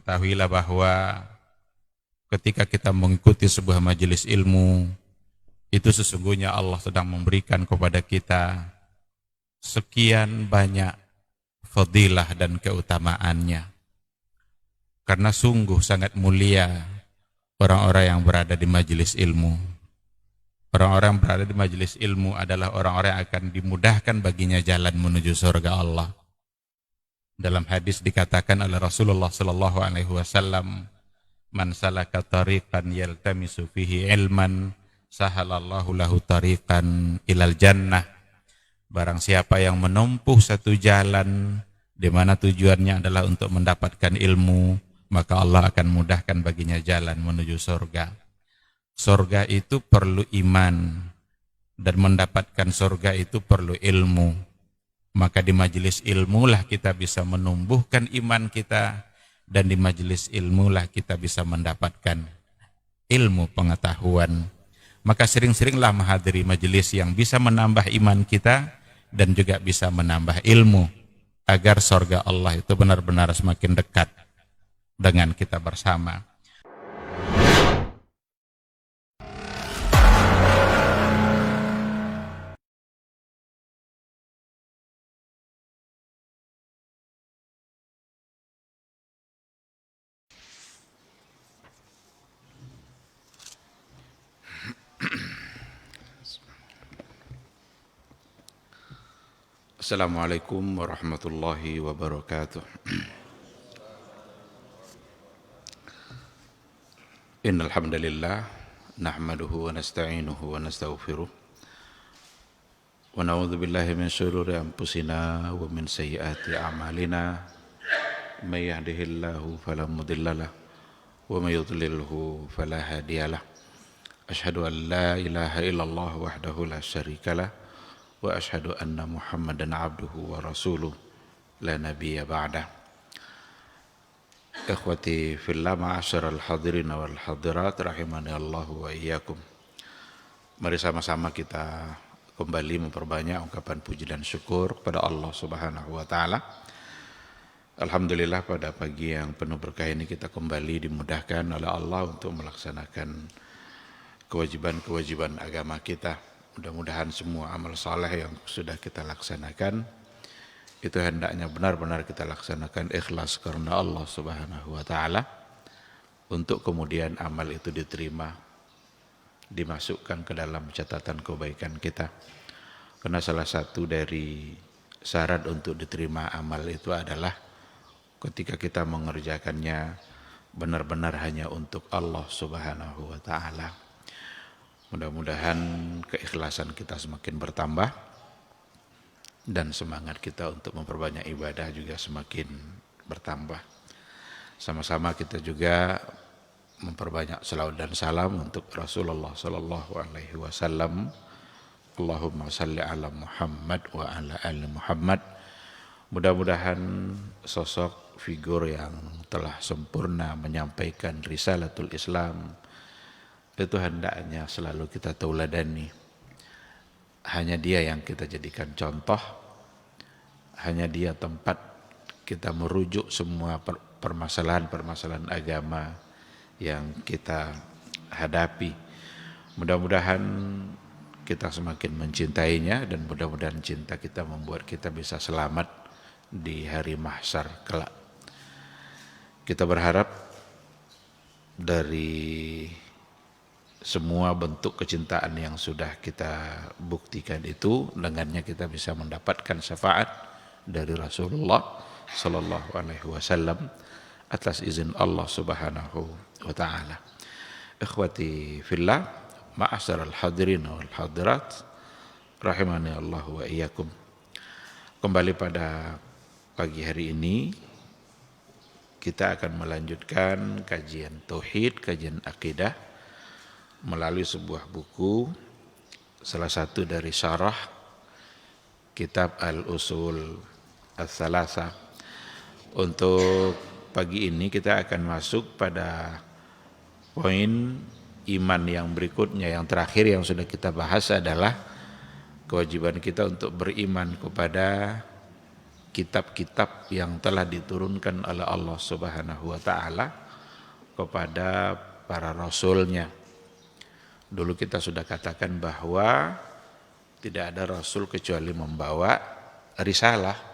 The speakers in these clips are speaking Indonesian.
Ketahuilah bahwa ketika kita mengikuti sebuah majelis ilmu, itu sesungguhnya Allah sedang memberikan kepada kita sekian banyak fadilah dan keutamaannya. Karena sungguh sangat mulia orang-orang yang berada di majelis ilmu. Orang-orang yang berada di majelis ilmu adalah orang-orang yang akan dimudahkan baginya jalan menuju surga Allah. Dalam hadis dikatakan oleh Rasulullah sallallahu alaihi wasallam, "Man salaka tariqan yaltamisu fihi ilman, sahalallahu lahu tariqan ilal jannah." Barang siapa yang menempuh satu jalan di mana tujuannya adalah untuk mendapatkan ilmu, maka Allah akan mudahkan baginya jalan menuju surga. Surga itu perlu iman, dan mendapatkan surga itu perlu ilmu. Maka di majelis ilmulah kita bisa menumbuhkan iman kita, dan di majelis ilmulah kita bisa mendapatkan ilmu pengetahuan. Maka sering-seringlah menghadiri majelis yang bisa menambah iman kita dan juga bisa menambah ilmu, agar surga Allah itu benar-benar semakin dekat dengan kita bersama. Assalamualaikum warahmatullahi wabarakatuh. Innal hamdalillah nahmaduhu wa nasta'inuhu wa nastaghfiruh wa na'udzu billahi min shururi anfusina wa min sayyiati a'malina. May yahdihillahu fala mudhillalah wa may yudlilhu fala hadiyalah. Asyhadu an la ilaha illallah wahdahu la syarikalah wa asyhadu anna Muhammadan abduhu wa rasuluh la nabiyya ba'dah. Ikhwati fillah, ma'asyiral hadirin wal hadirat rahimani Allah wa iyyakum. Mari sama-sama kita kembali memperbanyak ungkapan puji dan syukur kepada Allah Subhanahu wa taala. Alhamdulillah, pada pagi yang penuh berkah ini kita kembali dimudahkan oleh Allah untuk melaksanakan kewajiban-kewajiban agama kita. Mudah-mudahan semua amal saleh yang sudah kita laksanakan itu hendaknya benar-benar kita laksanakan ikhlas karena Allah Subhanahu wa taala, untuk kemudian amal itu diterima, dimasukkan ke dalam catatan kebaikan kita. Karena salah satu dari syarat untuk diterima amal itu adalah ketika kita mengerjakannya benar-benar hanya untuk Allah Subhanahu wa taala. Mudah-mudahan keikhlasan kita semakin bertambah dan semangat kita untuk memperbanyak ibadah juga semakin bertambah. Sama-sama kita juga memperbanyak salawat dan salam untuk Rasulullah sallallahu alaihi wasallam. Allahumma salli ala Muhammad wa ala ali Muhammad. Mudah-mudahan sosok figur yang telah sempurna menyampaikan risalatul Islam itu hendaknya selalu kita tauladani. Hanya dia yang kita jadikan contoh, hanya dia tempat kita merujuk semua permasalahan-permasalahan agama yang kita hadapi. Mudah-mudahan kita semakin mencintainya, dan mudah-mudahan cinta kita membuat kita bisa selamat di hari mahsyar kelak. Kita berharap dari semua bentuk kecintaan yang sudah kita buktikan itu, dengannya kita bisa mendapatkan syafaat dari Rasulullah sallallahu alaihi wasallam atas izin Allah Subhanahu wa taala. Ikhwati fillah, ma'asyiral hadirin wal hadirat rahimani Allah wa iyyakum. Kembali pada pagi hari ini kita akan melanjutkan kajian tauhid, kajian akidah melalui sebuah buku, salah satu dari syarah kitab Al-Usul Ats-Tsalatsa. Untuk pagi ini kita akan masuk pada poin iman yang berikutnya. Yang terakhir yang sudah kita bahas adalah kewajiban kita untuk beriman kepada kitab-kitab yang telah diturunkan oleh Allah Subhanahu wa taala kepada para rasulnya. Dulu kita sudah katakan bahwa tidak ada rasul kecuali membawa risalah.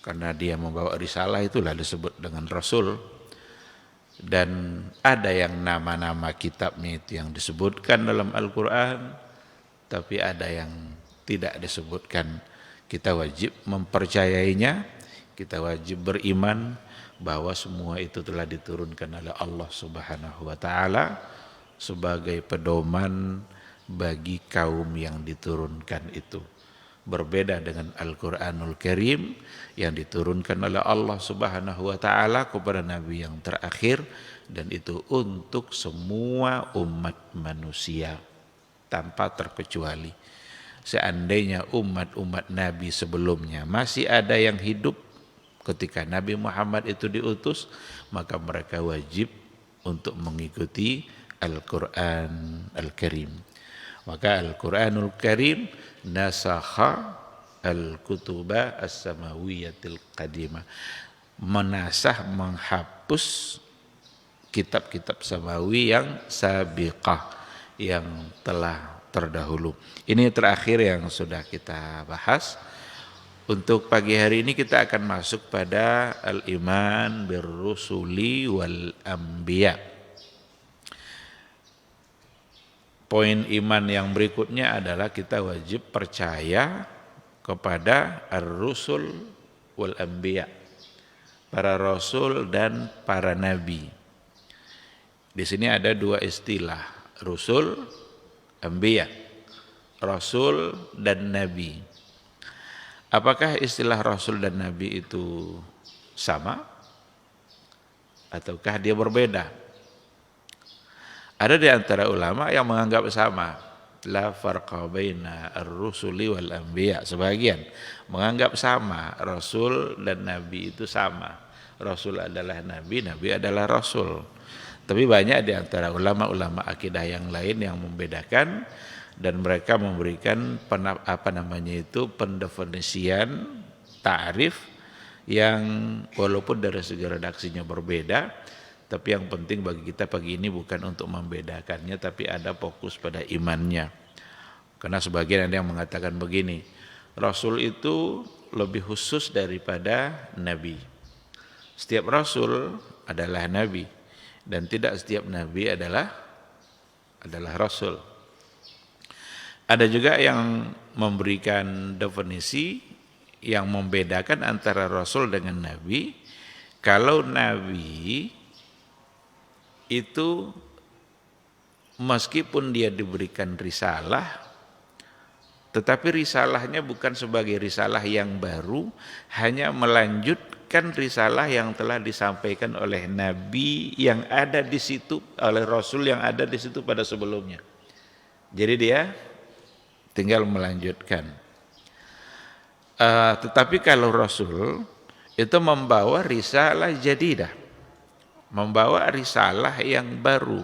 Karena dia membawa risalah itulah disebut dengan rasul. Dan ada yang nama-nama kitabnya itu yang disebutkan dalam Al-Quran, tapi ada yang tidak disebutkan. Kita wajib mempercayainya, kita wajib beriman bahwa semua itu telah diturunkan oleh Allah Subhanahu wa taala sebagai pedoman bagi kaum yang diturunkan itu. Berbeda dengan Al-Quranul Karim yang diturunkan oleh Allah Subhanahu wa taala kepada nabi yang terakhir, dan itu untuk semua umat manusia tanpa terkecuali. Seandainya umat-umat nabi sebelumnya masih ada yang hidup ketika Nabi Muhammad itu diutus, maka mereka wajib untuk mengikuti Al-Quran Al-Karim. Maka Al-Quranul Karim nasakha al-kutuba as-samawiyatil qadimah, menasah, menghapus kitab-kitab samawi yang sabiqah, yang telah terdahulu. Ini terakhir yang sudah kita bahas. Untuk pagi hari ini kita akan masuk pada al-iman bir-rusuli wal anbiya. Poin iman yang berikutnya adalah kita wajib percaya kepada ar-rusul wal anbiya, para rasul dan para nabi. Di sini ada dua istilah, rusul, anbiya, rasul dan nabi. Apakah istilah rasul dan nabi itu sama ataukah dia berbeda? Ada di antara ulama yang menganggap sama. La farqa baina ar-rusuli wal anbiya. Sebagian menganggap sama, rasul dan nabi itu sama. Rasul adalah nabi, nabi adalah rasul. Tapi banyak di antara ulama-ulama akidah yang lain yang membedakan, dan mereka memberikan pendefinisian ta'rif yang walaupun dari segi redaksinya berbeda, tapi yang penting bagi kita pagi ini bukan untuk membedakannya, tapi ada fokus pada imannya. Karena sebagian ada yang mengatakan begini, rasul itu lebih khusus daripada nabi. Setiap rasul adalah nabi, dan tidak setiap nabi adalah rasul. Ada juga yang memberikan definisi yang membedakan antara rasul dengan nabi. Kalau nabi itu meskipun dia diberikan risalah, tetapi risalahnya bukan sebagai risalah yang baru, hanya melanjutkan risalah yang telah disampaikan oleh nabi yang ada di situ, oleh rasul yang ada di situ pada sebelumnya. Jadi dia tinggal melanjutkan. Tetapi kalau rasul itu membawa risalah jadidah, membawa risalah yang baru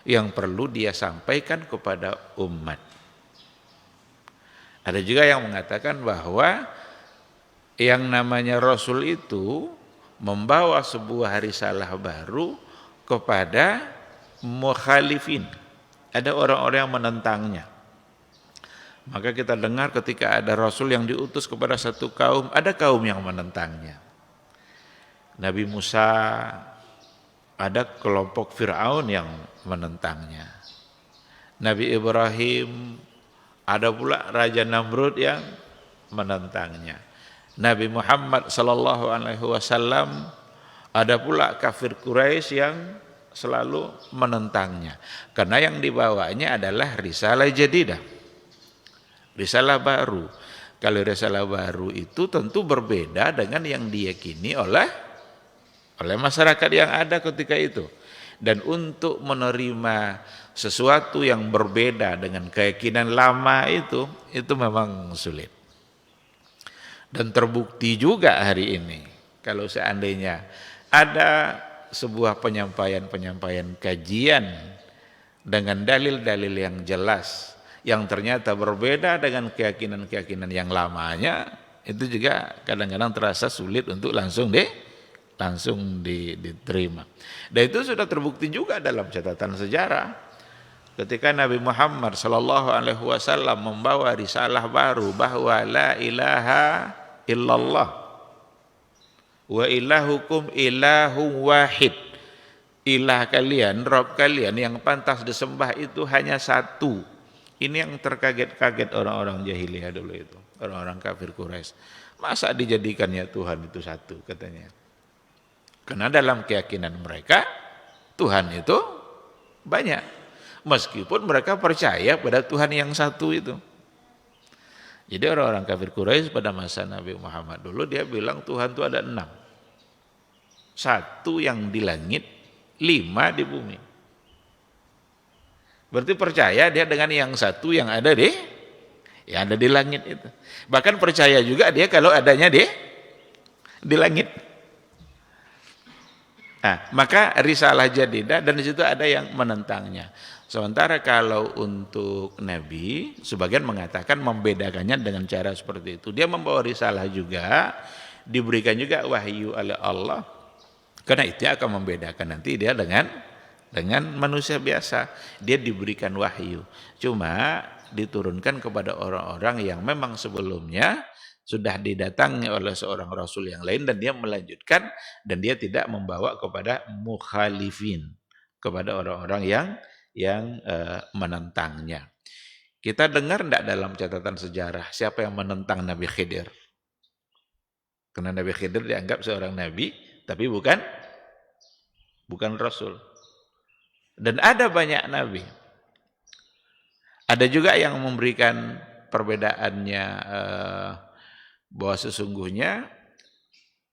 yang perlu dia sampaikan kepada umat. Ada juga yang mengatakan bahwa yang namanya rasul itu membawa sebuah risalah baru kepada mukhalifin. Ada orang-orang yang menentangnya. Maka kita dengar ketika ada rasul yang diutus kepada satu kaum, ada kaum yang menentangnya. Nabi Musa, ada kelompok Fir'aun yang menentangnya. Nabi Ibrahim, ada pula Raja Namrud yang menentangnya. Nabi Muhammad sallallahu alaihi wasallam, ada pula kafir Quraisy yang selalu menentangnya. Karena yang dibawanya adalah risalah jadidah, risalah baru. Kalau risalah baru itu tentu berbeda dengan yang diyakini oleh masyarakat yang ada ketika itu. Dan untuk menerima sesuatu yang berbeda dengan keyakinan lama itu memang sulit. Dan terbukti juga hari ini, kalau seandainya ada sebuah penyampaian kajian dengan dalil-dalil yang jelas, yang ternyata berbeda dengan keyakinan-keyakinan yang lamanya, itu juga kadang-kadang terasa sulit untuk langsung diterima. Dan itu sudah terbukti juga dalam catatan sejarah. Ketika Nabi Muhammad sallallahu alaihi wasallam membawa risalah baru bahwa la ilaha illallah wa ilahukum ilahu wahid. Ilah kalian, Rabb kalian yang pantas disembah itu hanya satu. Ini yang terkaget-kaget orang-orang jahiliyah dulu itu, orang-orang kafir Quraisy. Masa dijadikannya Tuhan itu satu katanya. Karena dalam keyakinan mereka Tuhan itu banyak. Meskipun mereka percaya pada Tuhan yang satu itu. Jadi orang-orang kafir Quraisy pada masa Nabi Muhammad dulu dia bilang Tuhan itu ada 6. 1 yang di langit, 5 di bumi. Berarti percaya dia dengan yang satu yang ada di langit itu. Bahkan percaya juga dia kalau adanya di langit. Nah, maka risalah jadidah dan di situ ada yang menentangnya. Sementara kalau untuk Nabi, sebagian mengatakan membedakannya dengan cara seperti itu. Dia membawa risalah juga, diberikan juga wahyu oleh Allah. Karena itu akan membedakan nanti dia dengan manusia biasa. Dia diberikan wahyu. Cuma diturunkan kepada orang-orang yang memang sebelumnya sudah didatangi oleh seorang rasul yang lain dan dia melanjutkan dan dia tidak membawa kepada mukhalifin, kepada orang-orang yang menentangnya. Kita dengar tidak dalam catatan sejarah siapa yang menentang Nabi Khidir? Karena Nabi Khidir dianggap seorang nabi, tapi bukan rasul. Dan ada banyak nabi. Ada juga yang memberikan perbedaannya bahwa sesungguhnya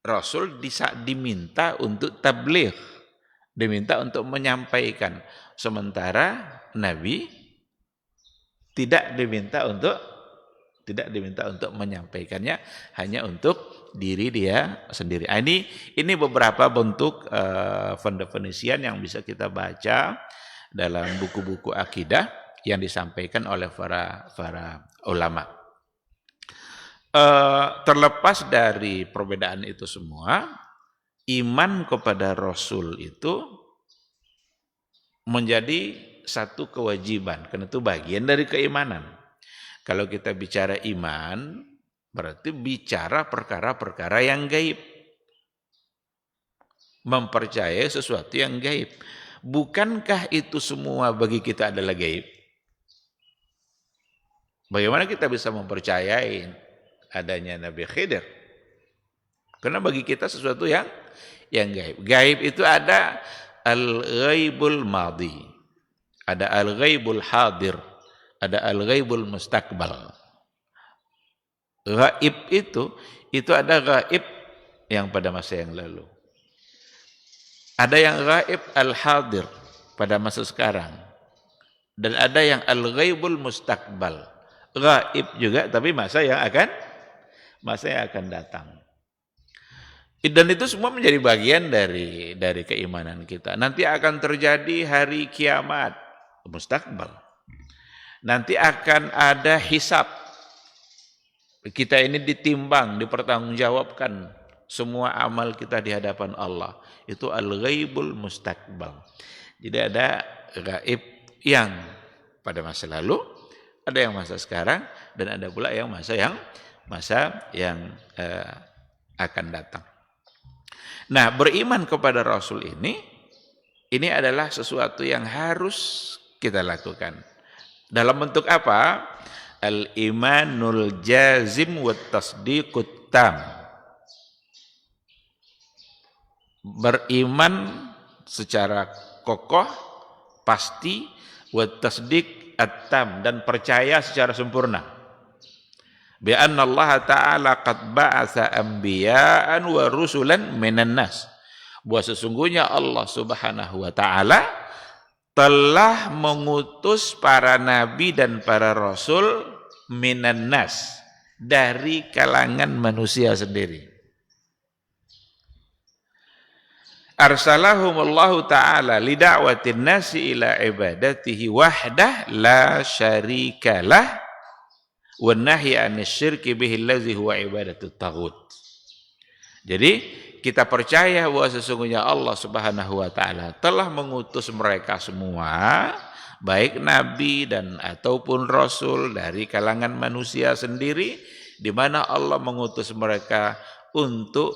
rasul diminta untuk tabligh, diminta untuk menyampaikan, sementara nabi tidak diminta untuk menyampaikannya, hanya untuk diri dia sendiri. Ini beberapa bentuk pendefinisian yang bisa kita baca dalam buku-buku akidah yang disampaikan oleh para ulama. Terlepas dari perbedaan itu semua, iman kepada Rasul itu menjadi satu kewajiban, karena itu bagian dari keimanan. Kalau kita bicara iman, berarti bicara perkara-perkara yang gaib. Mempercayai sesuatu yang gaib. Bukankah itu semua bagi kita adalah gaib? Bagaimana kita bisa mempercayai adanya Nabi Khidir? Karena bagi kita sesuatu yang gaib. Gaib itu ada al-ghaibul madhi, ada al-ghaibul hadir, ada al-ghaibul mustaqbal. Gaib itu ada gaib yang pada masa yang lalu. Ada yang gaib al-hadir pada masa sekarang. Dan ada yang al-ghaibul mustaqbal. Gaib juga tapi masa yang akan datang. Dan itu semua menjadi bagian dari keimanan kita. Nanti akan terjadi hari kiamat, mustaqbal. Nanti akan ada hisab. Kita ini ditimbang, dipertanggungjawabkan semua amal kita di hadapan Allah. Itu al-ghaibul mustaqbal. Jadi ada gaib yang pada masa lalu, ada yang masa sekarang, dan ada pula yang masa yang akan datang. Nah, beriman kepada Rasul ini adalah sesuatu yang harus kita lakukan. Dalam bentuk apa? Al-imanul jazim wa tasdiqut tam. Beriman secara kokoh, pasti, wa tasdiq at-tam, dan percaya secara sempurna. Bi anna Allah Ta'ala qad ba'atsa anbiya'an wa rusulan minan nas. Bahwa sesungguhnya Allah Subhanahu wa Ta'ala telah mengutus para nabi dan para rasul minan nas, dari kalangan manusia sendiri. Arsalahumullahu ta'ala lida'watin nasi ila ibadatihi wahdah la syarikalah wan nahyi anisyirki bihi allazi huwa ibadatut taghut. Jadi kita percaya bahwa sesungguhnya Allah Subhanahu wa taala telah mengutus mereka semua, baik nabi dan ataupun rasul dari kalangan manusia sendiri, di mana Allah mengutus mereka untuk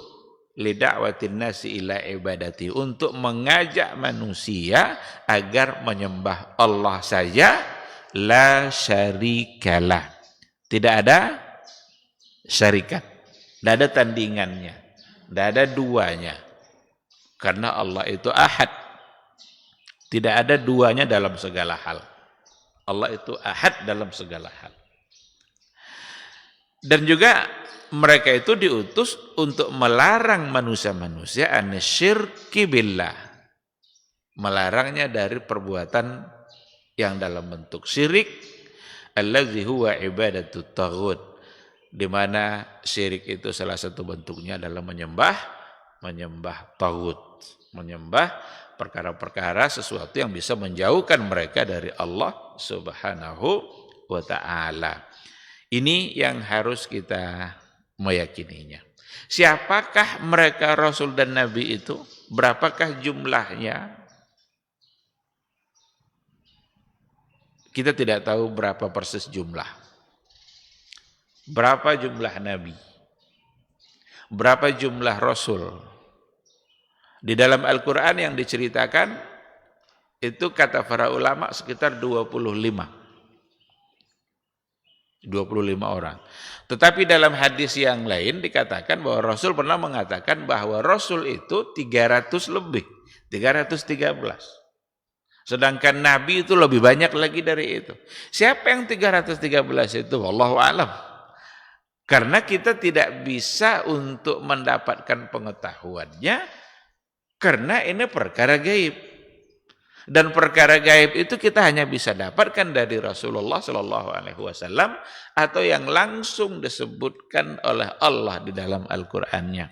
lida'watin nasi ila ibadati, untuk mengajak manusia agar menyembah Allah saja, la syarikalah. Tidak ada syarikat, tidak ada tandingannya, tidak ada duanya. Karena Allah itu ahad, tidak ada duanya dalam segala hal. Allah itu ahad dalam segala hal. Dan juga mereka itu diutus untuk melarang manusia-manusia anisyirki billah, melarangnya dari perbuatan yang dalam bentuk syirik, allazi huwa ibadatut taghut, di mana syirik itu salah satu bentuknya adalah menyembah taghut, menyembah perkara-perkara sesuatu yang bisa menjauhkan mereka dari Allah Subhanahu wa taala. Ini yang harus kita meyakininya. Siapakah mereka Rasul dan Nabi itu? Berapakah jumlahnya? Kita tidak tahu berapa persis jumlah. Berapa jumlah Nabi? Berapa jumlah Rasul? Di dalam Al-Quran yang diceritakan, itu kata para ulama sekitar 25 orang. Tetapi dalam hadis yang lain dikatakan bahwa Rasul pernah mengatakan bahwa Rasul itu 300 lebih, 313. Sedangkan Nabi itu lebih banyak lagi dari itu. Siapa yang 313 itu? Wallahu a'lam. Karena kita tidak bisa untuk mendapatkan pengetahuannya, karena ini perkara gaib. Dan perkara gaib itu kita hanya bisa dapatkan dari Rasulullah SAW atau yang langsung disebutkan oleh Allah di dalam Al-Qur'annya.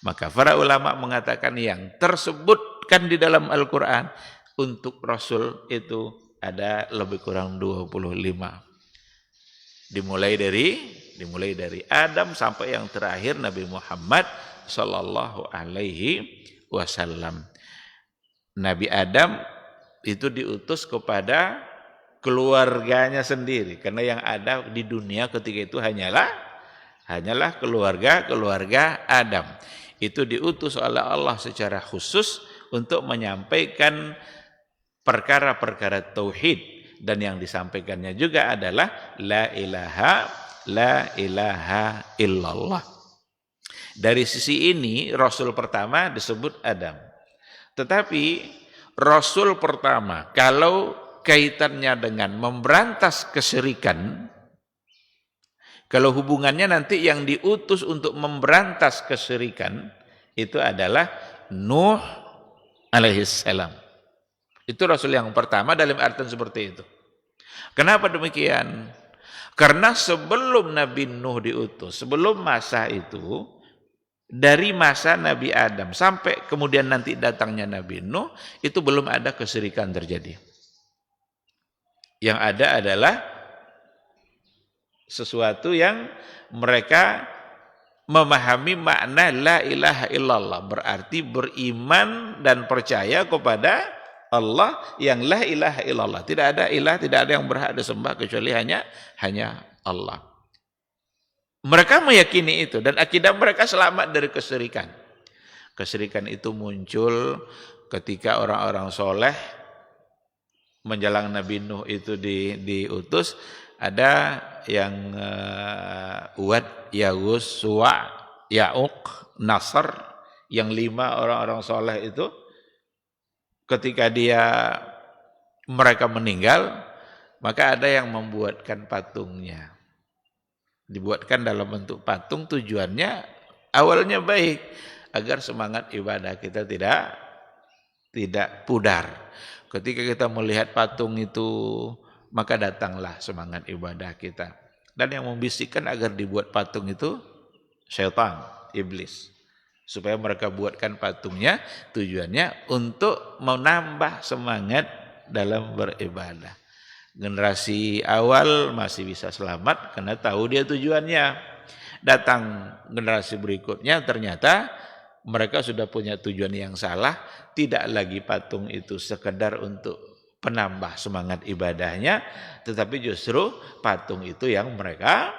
Maka para ulama mengatakan yang tersebutkan di dalam Al-Qur'an untuk Rasul itu ada lebih kurang 25. Dimulai dari Adam sampai yang terakhir Nabi Muhammad sallallahu alaihi wasallam. Nabi Adam itu diutus kepada keluarganya sendiri, karena yang ada di dunia ketika itu hanyalah keluarga Adam. Itu diutus oleh Allah secara khusus untuk menyampaikan perkara-perkara tauhid, dan yang disampaikannya juga adalah la ilaha illallah. Dari sisi ini Rasul pertama disebut Adam. Tetapi Rasul pertama, kalau kaitannya dengan memberantas kesyirikan, kalau hubungannya nanti yang diutus untuk memberantas kesyirikan, itu adalah Nuh alaihissalam. Itu Rasul yang pertama dalam artian seperti itu. Kenapa demikian? Karena sebelum Nabi Nuh diutus, sebelum masa itu, dari masa Nabi Adam sampai kemudian nanti datangnya Nabi Nuh, itu belum ada kesyirikan terjadi. Yang ada adalah sesuatu yang mereka memahami makna la ilaha illallah, berarti beriman dan percaya kepada Allah yang la ilaha illallah. Tidak ada ilah, tidak ada yang berhak disembah kecuali hanya Allah. Mereka meyakini itu dan akidah mereka selamat dari kesyirikan. Kesyirikan itu muncul ketika orang-orang soleh menjelang Nabi Nuh itu diutus. Ada yang Uwad, Yagus, Suwa, Ya'uq, Nasr, yang 5 orang-orang soleh itu, ketika mereka meninggal, maka ada yang membuatkan patungnya. Dibuatkan dalam bentuk patung, tujuannya awalnya baik, agar semangat ibadah kita tidak pudar. Ketika kita melihat patung itu, maka datanglah semangat ibadah kita. Dan yang membisikkan agar dibuat patung itu syaitan, iblis. Supaya mereka buatkan patungnya, tujuannya untuk menambah semangat dalam beribadah. Generasi awal masih bisa selamat karena tahu dia tujuannya. Datang generasi berikutnya ternyata mereka sudah punya tujuan yang salah, tidak lagi patung itu sekedar untuk penambah semangat ibadahnya, tetapi justru patung itu yang mereka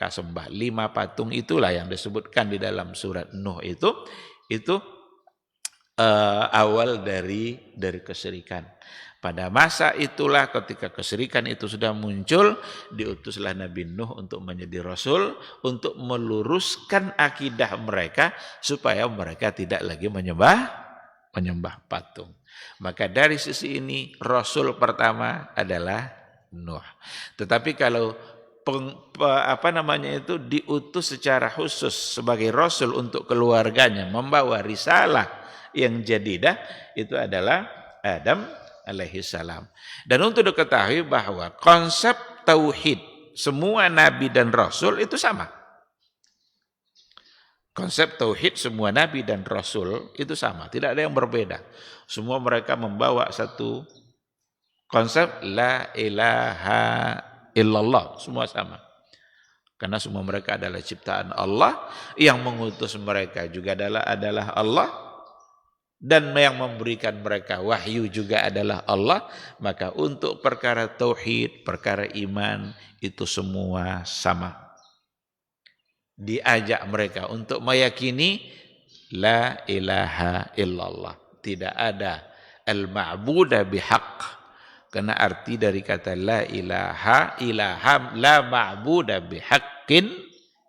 sembah. 5 patung itulah yang disebutkan di dalam surat Nuh itu awal dari kesyirikan. Pada masa itulah ketika kesyirikan itu sudah muncul, diutuslah Nabi Nuh untuk menjadi rasul, untuk meluruskan akidah mereka supaya mereka tidak lagi menyembah patung. Maka dari sisi ini rasul pertama adalah Nuh. Tetapi kalau diutus secara khusus sebagai rasul untuk keluarganya, membawa risalah yang jadidah, itu adalah Adam alaihi salam. Dan untuk diketahui bahwa konsep tauhid semua nabi dan rasul itu sama. Konsep tauhid semua nabi dan rasul itu sama, tidak ada yang berbeda. Semua mereka membawa satu konsep la ilaha illallah, semua sama. Karena semua mereka adalah ciptaan Allah, yang mengutus mereka juga adalah Allah, dan yang memberikan mereka wahyu juga adalah Allah. Maka untuk perkara tauhid, perkara iman, itu semua sama. Diajak mereka untuk meyakini la ilaha illallah, tidak ada al-ma'buda bihaq. Karena arti dari kata la ilaha la ma'buda bihaqqin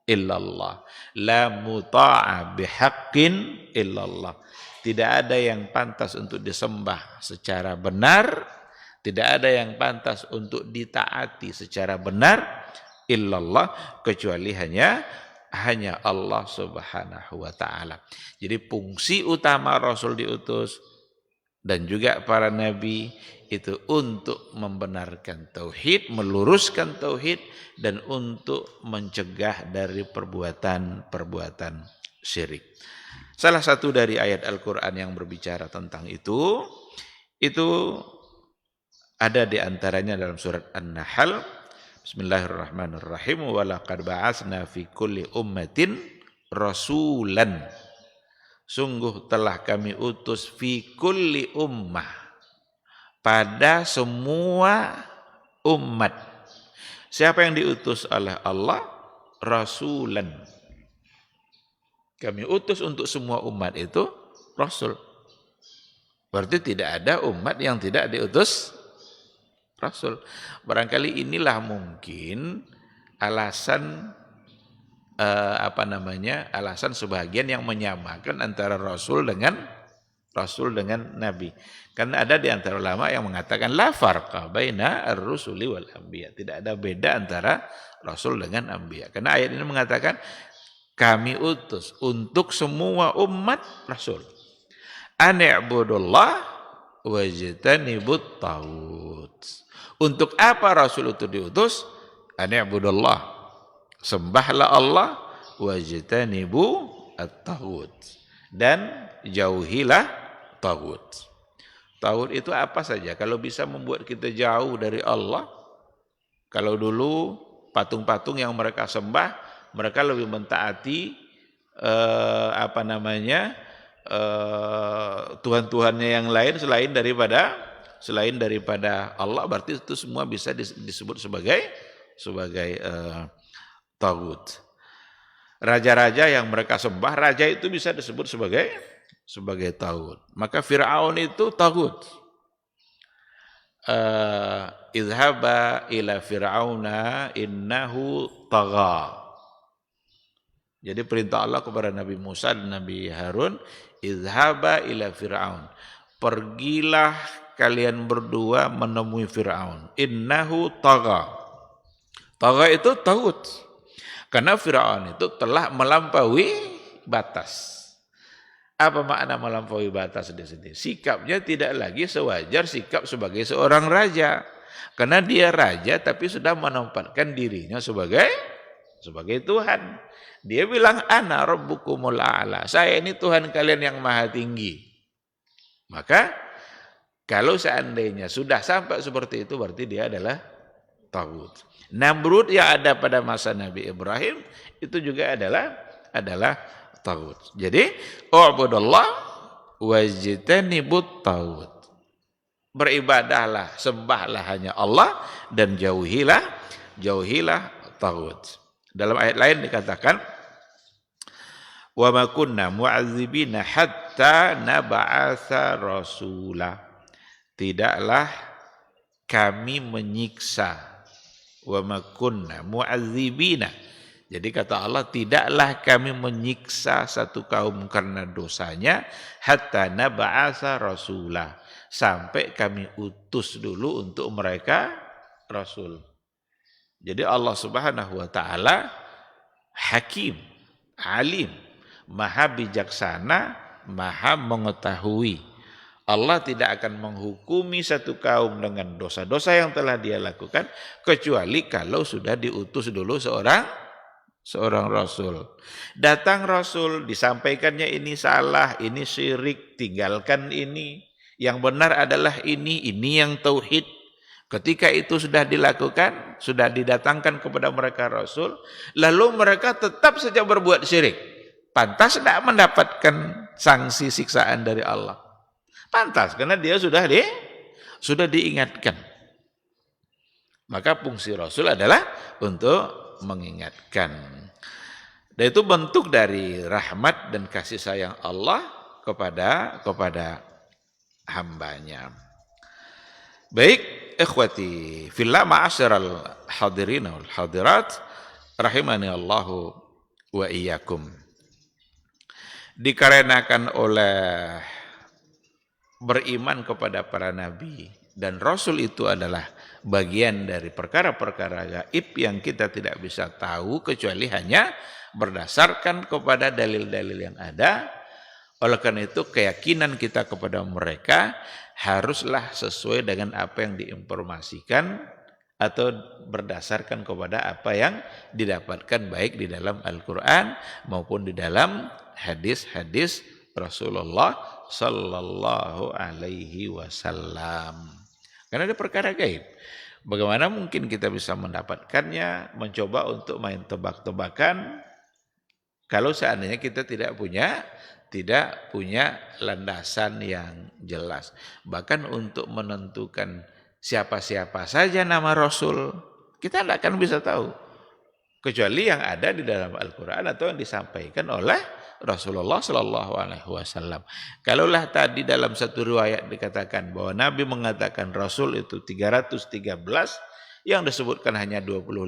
illallah, la muta'a bihaqqin illallah. Tidak ada yang pantas untuk disembah secara benar, tidak ada yang pantas untuk ditaati secara benar illallah, kecuali hanya Allah Subhanahu wa taala. Jadi fungsi utama Rasul diutus dan juga para nabi itu untuk membenarkan tauhid, meluruskan tauhid, dan untuk mencegah dari perbuatan syirik. Salah satu dari ayat Al-Quran yang berbicara tentang itu ada di antaranya dalam surat An-Nahl. Bismillahirrahmanirrahim. Wa laqad ba'atsna fi kulli ummatin rasulan. Sungguh telah kami utus fi kulli ummah, pada semua umat. Siapa yang diutus oleh Allah? Rasulan. Kami utus untuk semua umat itu Rasul. Berarti tidak ada umat yang tidak diutus Rasul. Barangkali inilah mungkin alasan alasan sebagian yang menyamakan antara Rasul dengan Nabi. Karena ada di antara ulama yang mengatakan la farqa baina ar-rusuli wal anbiya. Tidak ada beda antara Rasul dengan anbiya. Karena ayat ini mengatakan kami utus untuk semua umat Rasul. Ani'budullah wajtanibut taghut. Untuk apa Rasul itu diutus? Ani'budullah. Sembahlah Allah, wajtanibu at-taghut. Dan jauhilah taghut. Taghut itu apa saja? Kalau bisa membuat kita jauh dari Allah. Kalau dulu patung-patung yang mereka sembah, mereka lebih mentaati Tuhan-Tuhannya yang lain selain daripada Allah. Berarti itu semua bisa disebut sebagai taghut. Raja-raja yang mereka sembah, raja itu bisa disebut sebagai taghut. Maka Fir'aun itu taghut. Idhaba ila fir'auna innahu tagha. Jadi perintah Allah kepada Nabi Musa dan Nabi Harun, idhaba ila fir'aun. Pergilah kalian berdua menemui Fir'aun. Innahu tagha. Tagha itu taghut. Karena Fir'aun itu telah melampaui batas. Apa makna melampaui batas di sini? Sikapnya tidak lagi sewajar sikap sebagai seorang raja. Karena dia raja tapi sudah menempatkan dirinya sebagai Tuhan. Dia bilang ana rabbukumul a'la. Saya ini Tuhan kalian yang maha tinggi. Maka Kalau seandainya sudah sampai seperti itu berarti dia adalah taghut. Namrud yang ada pada masa Nabi Ibrahim itu juga adalah taghut. Jadi ubudullah wajtanibut taghut. Beribadahlah, sembahlah hanya Allah dan jauhilah taghut. Dalam ayat lain dikatakan wa ma kunna mu'adzibina hatta nab'atsa rasula. Tidaklah kami menyiksa, wa ma kunna mu'adzibina. Jadi kata Allah, tidaklah kami menyiksa satu kaum karena dosanya hatta nab'atsa rasula, sampai kami utus dulu untuk mereka rasul. Jadi Allah Subhanahu wa taala hakim, alim, maha bijaksana, maha mengetahui. Allah tidak akan menghukumi satu kaum dengan dosa-dosa yang telah dia lakukan kecuali kalau sudah diutus dulu seorang rasul. Datang rasul, disampaikannya ini salah, ini syirik, tinggalkan ini. Yang benar adalah ini yang tauhid. Ketika itu sudah dilakukan, sudah didatangkan kepada mereka rasul, lalu mereka tetap saja berbuat syirik. Pantas tidak mendapatkan sanksi siksaan dari Allah. Pantas, karena dia sudah diingatkan. Maka fungsi Rasul adalah untuk mengingatkan. Dan itu bentuk dari rahmat dan kasih sayang Allah kepada hambanya. Baik, ikhwati fillah ma'asyiral hadirin wal hadirat rahimani Allahu wa iyyakum. Dikarenakan oleh beriman kepada para nabi dan rasul itu adalah bagian dari perkara-perkara gaib yang kita tidak bisa tahu kecuali hanya berdasarkan kepada dalil-dalil yang ada. Oleh karena itu keyakinan kita kepada mereka haruslah sesuai dengan apa yang diinformasikan atau berdasarkan kepada apa yang didapatkan baik di dalam Al-Quran maupun di dalam hadis-hadis Rasulullah sallallahu alaihi wasallam. Karena ada perkara gaib. Bagaimana mungkin kita bisa mendapatkannya, mencoba untuk main tebak-tebakan kalau seandainya kita tidak punya landasan yang jelas. Bahkan untuk menentukan siapa-siapa saja nama Rasul, kita tidak akan bisa tahu. Kecuali yang ada di dalam Al-Quran atau yang disampaikan oleh Rasulullah Sallallahu Alaihi Wasallam. Kalaulah tadi dalam satu riwayat dikatakan bahwa Nabi mengatakan Rasul itu 313, yang disebutkan hanya 25,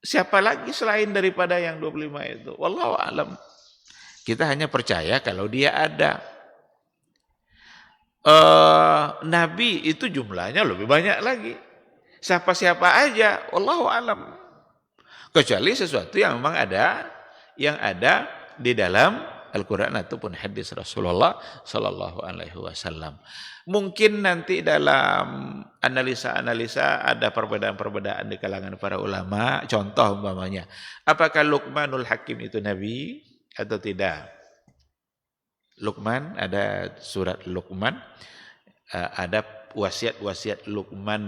siapa lagi selain daripada yang 25 itu? Wallahu a'lam. Kita hanya percaya kalau dia ada. Nabi itu jumlahnya lebih banyak lagi. Siapa-siapa aja, wallahu a'lam. Kecuali sesuatu yang memang ada, yang ada di dalam Al-Quran ataupun hadis Rasulullah Sallallahu Alaihi Wasallam. Mungkin nanti dalam analisa-analisa ada perbedaan-perbedaan di kalangan para ulama. Contoh umpamanya, apakah Luqmanul Hakim itu Nabi atau tidak? Luqman, ada surat Luqman, ada wasiat-wasiat Luqman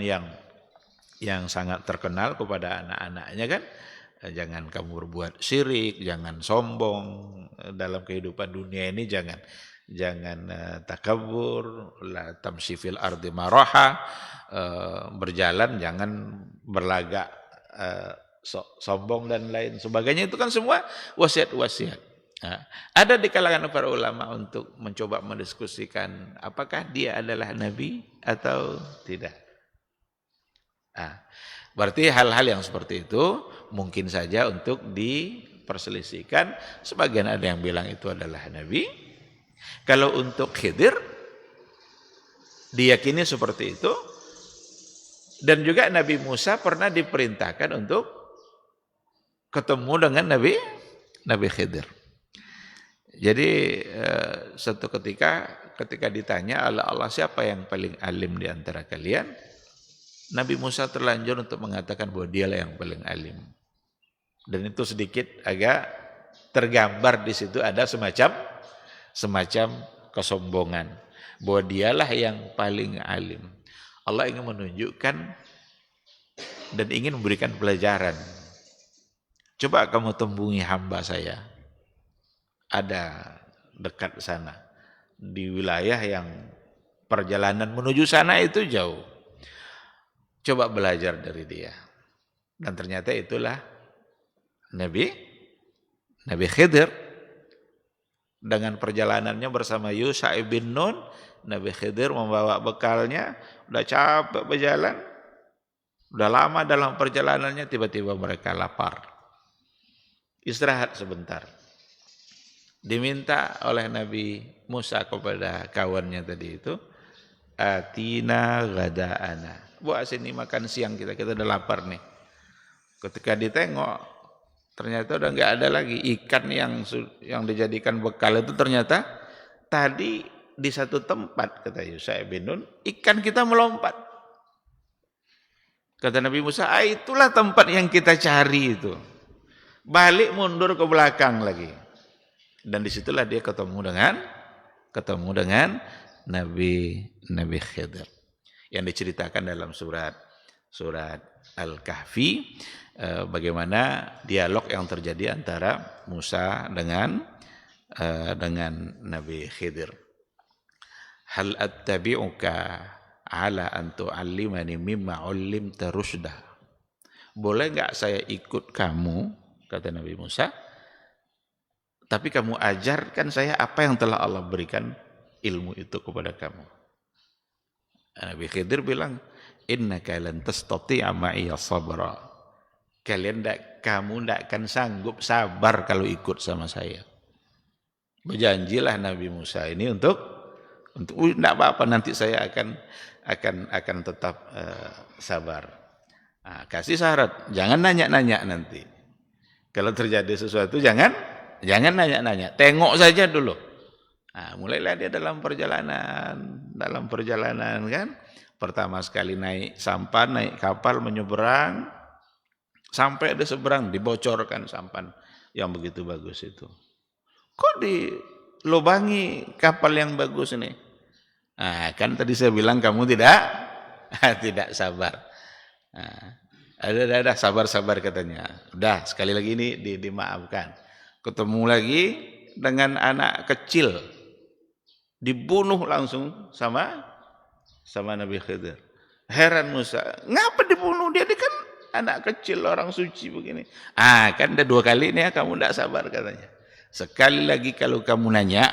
yang sangat terkenal kepada anak-anaknya kan. Jangan kamu berbuat syirik, jangan sombong dalam kehidupan dunia ini, jangan takabur, la tamshi fil ardi maraha, berjalan jangan berlagak sombong dan lain sebagainya. Itu kan semua wasiat-wasiat. Nah, ada di kalangan para ulama untuk mencoba mendiskusikan apakah dia adalah nabi atau tidak. Berarti hal-hal yang seperti itu mungkin saja untuk diperselisihkan. Sebagian ada yang bilang itu adalah nabi. Kalau untuk Khidir diyakini seperti itu. Dan juga Nabi Musa pernah diperintahkan untuk ketemu dengan Nabi Khidir. Jadi suatu ketika ditanya Allah siapa yang paling alim di antara kalian? Nabi Musa terlanjur untuk mengatakan bahwa dialah yang paling alim. Dan itu sedikit agak tergambar di situ ada semacam kesombongan. bahwa dialah yang paling alim. Allah ingin menunjukkan dan ingin memberikan pelajaran. Coba kamu temui hamba saya, ada dekat sana, di wilayah yang perjalanan menuju sana itu jauh. Coba belajar dari dia. Dan ternyata itulah Nabi Khidir. Dengan perjalanannya bersama Yusha ibn Nun, Nabi Khidir membawa bekalnya, udah capek berjalan, udah lama dalam perjalanannya, tiba-tiba mereka lapar. Istirahat sebentar. Diminta oleh Nabi Musa kepada kawannya tadi itu, atina ghada'ana. Buat sini makan siang kita udah lapar nih. Ketika ditengok, ternyata udah nggak ada lagi ikan yang dijadikan bekal itu. Ternyata tadi di satu tempat, kata Yusha bin Nun, ikan kita melompat. Kata Nabi Musa, itulah tempat yang kita cari itu. Balik mundur ke belakang lagi. Dan disitulah dia ketemu dengan Nabi Khidir yang diceritakan dalam surat Al-Kahfi. Bagaimana dialog yang terjadi antara Musa dengan Nabi Khidir. Hal attabi'uka ala an tu'allimani mimma 'ullimta rusyda. Boleh enggak saya ikut kamu, kata Nabi Musa, tapi kamu ajarkan saya apa yang telah Allah berikan ilmu itu kepada kamu. Nabi Khidir bilang, innaka lan tastati'a ma'iya sabra. Kamu tidak akan sanggup sabar kalau ikut sama saya. Berjanjilah Nabi Musa ini untuk tidak apa-apa, nanti saya akan tetap sabar. Nah, kasih syarat, jangan nanya-nanya nanti. Kalau terjadi sesuatu jangan nanya-nanya, tengok saja dulu. Nah, mulailah dia dalam perjalanan kan. Pertama sekali naik sampan, naik kapal menyeberang. Sampai ada seberang, dibocorkan sampan yang begitu bagus itu. Kok dilubangi kapal yang bagus ini? Nah, kan tadi saya bilang kamu tidak sabar. Nah, ada sabar katanya. Udah, sekali lagi ini dimaafkan. Ketemu lagi dengan anak kecil. Dibunuh langsung sama Nabi Khidir. Heran Musa, ngapa dibunuh dia? Dia kan anak kecil, orang suci begini. Kan ada 2 kali nih kamu tidak sabar katanya. Sekali lagi kalau kamu nanya,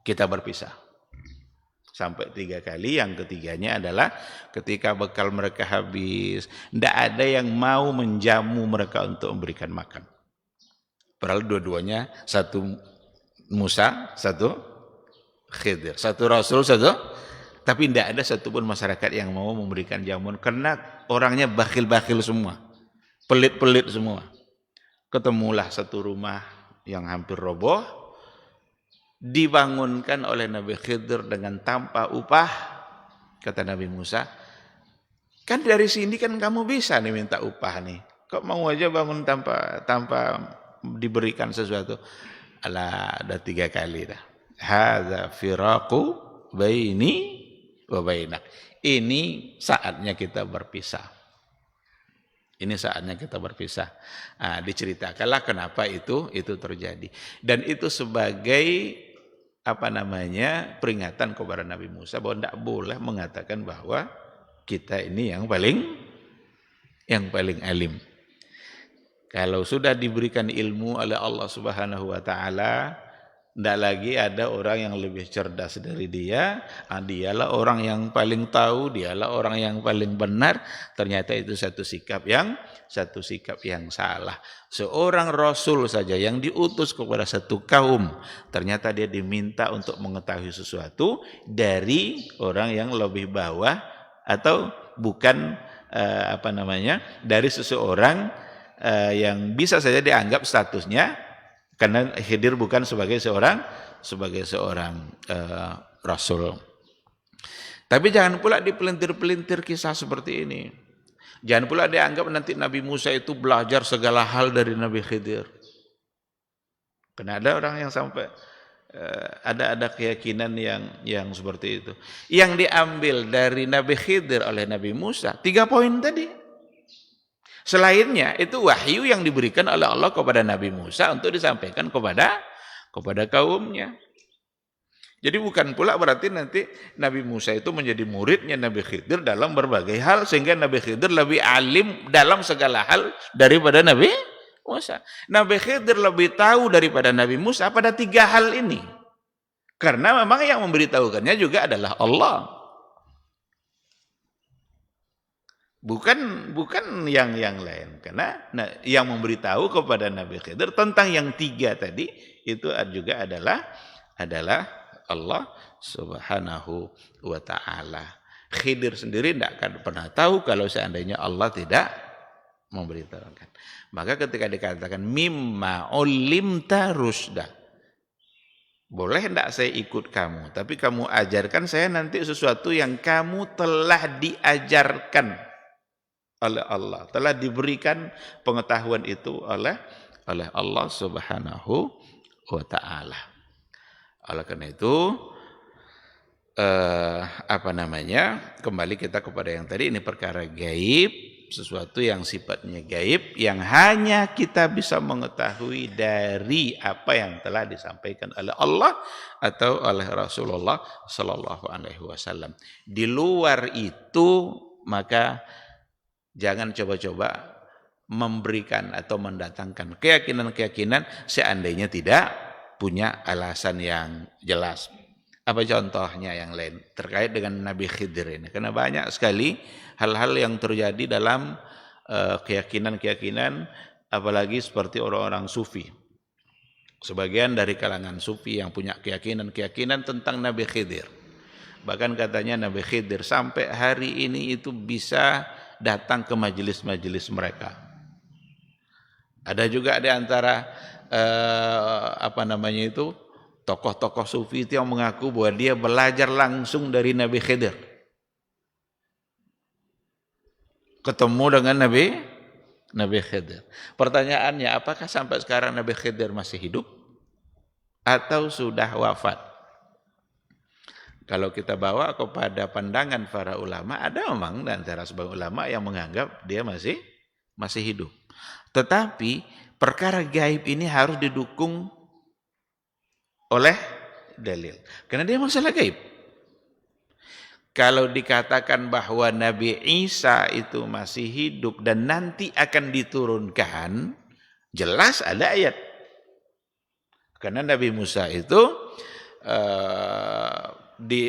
kita berpisah. Sampai 3 kali, yang ketiganya adalah ketika bekal mereka habis, tidak ada yang mau menjamu mereka untuk memberikan makan. Padahal dua-duanya, satu Musa, satu Khidir, satu Rasul, tapi tidak ada satupun masyarakat yang mau memberikan jamuan karena orangnya bakhil-bakhil semua, pelit-pelit semua. Ketemulah satu rumah yang hampir roboh, dibangunkan oleh Nabi Khidir dengan tanpa upah. Kata Nabi Musa, kan dari sini kan kamu bisa nih minta upah nih, kok mau aja bangun tanpa diberikan sesuatu? Ada 3 kali dah. Hadza firaqu baini wa bainak. Ini saatnya kita berpisah. Diceritakanlah kenapa itu terjadi. Dan itu sebagai peringatan kepada Nabi Musa bahwa tidak boleh mengatakan bahwa kita ini yang paling alim. Kalau sudah diberikan ilmu oleh Allah Subhanahu wa taala, tidak lagi ada orang yang lebih cerdas dari dia. Dialah orang yang paling tahu, dialah orang yang paling benar. Ternyata itu satu sikap yang salah. Seorang rasul saja yang diutus kepada satu kaum, ternyata dia diminta untuk mengetahui sesuatu dari orang yang lebih bawah atau bukan dari seseorang yang bisa saja dianggap statusnya, karena Khidir bukan sebagai seorang rasul. Tapi jangan pula dipelintir-pelintir kisah seperti ini. Jangan pula dianggap nanti Nabi Musa itu belajar segala hal dari Nabi Khidir. Karena ada orang yang sampai Ada keyakinan yang seperti itu. Yang diambil dari Nabi Khidir oleh Nabi Musa, 3 poin tadi. Selainnya itu wahyu yang diberikan oleh Allah kepada Nabi Musa untuk disampaikan kepada kaumnya. Jadi bukan pula berarti nanti Nabi Musa itu menjadi muridnya Nabi Khidir dalam berbagai hal, sehingga Nabi Khidir lebih alim dalam segala hal daripada Nabi Musa. Nabi Khidir lebih tahu daripada Nabi Musa pada 3 hal ini. Karena memang yang memberitahukannya juga adalah Allah. Bukan yang lain. Karena yang memberitahu kepada Nabi Khidir tentang yang 3 tadi itu juga adalah Allah Subhanahu wa taala. Khidir sendiri tidak akan pernah tahu kalau seandainya Allah tidak memberitahukan. Maka ketika dikatakan mimma ulimta rusda, boleh tidak saya ikut kamu, tapi kamu ajarkan saya nanti sesuatu yang kamu telah diajarkan oleh Allah, telah diberikan pengetahuan itu oleh Allah Subhanahu wa taala. Oleh karena itu kembali kita kepada yang tadi, ini perkara gaib, sesuatu yang sifatnya gaib yang hanya kita bisa mengetahui dari apa yang telah disampaikan oleh Allah atau oleh Rasulullah sallallahu alaihi wasallam. Di luar itu maka jangan coba-coba memberikan atau mendatangkan keyakinan-keyakinan seandainya tidak punya alasan yang jelas. Apa contohnya yang lain terkait dengan Nabi Khidir ini? Karena banyak sekali hal-hal yang terjadi dalam keyakinan-keyakinan, apalagi seperti orang-orang sufi. Sebagian dari kalangan sufi yang punya keyakinan-keyakinan tentang Nabi Khidir. Bahkan katanya Nabi Khidir sampai hari ini itu bisa datang ke majelis-majelis mereka. Ada juga di antara tokoh-tokoh sufi itu yang mengaku bahwa dia belajar langsung dari Nabi Khidir. Ketemu dengan Nabi Khidir. Pertanyaannya, apakah sampai sekarang Nabi Khidir masih hidup atau sudah wafat? Kalau kita bawa kepada pandangan para ulama, ada memang di antara sebagian ulama yang menganggap dia masih hidup. Tetapi perkara gaib ini harus didukung oleh dalil. Karena dia masalah gaib. Kalau dikatakan bahwa Nabi Isa itu masih hidup dan nanti akan diturunkan, jelas ada ayat. Karena Nabi Musa itu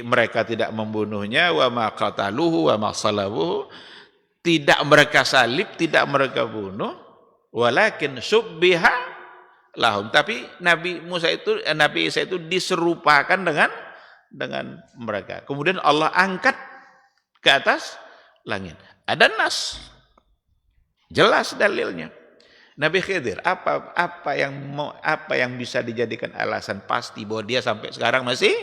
mereka tidak membunuhnya, wa ma qataluhu wa ma salabuhu, tidak mereka salib, tidak mereka bunuh, walakin subbiha lahum. Tapi Nabi Isa itu diserupakan dengan mereka. Kemudian Allah angkat ke atas langit. Ada nas. Jelas dalilnya. Nabi Khidir, apa yang bisa dijadikan alasan pasti bahwa dia sampai sekarang masih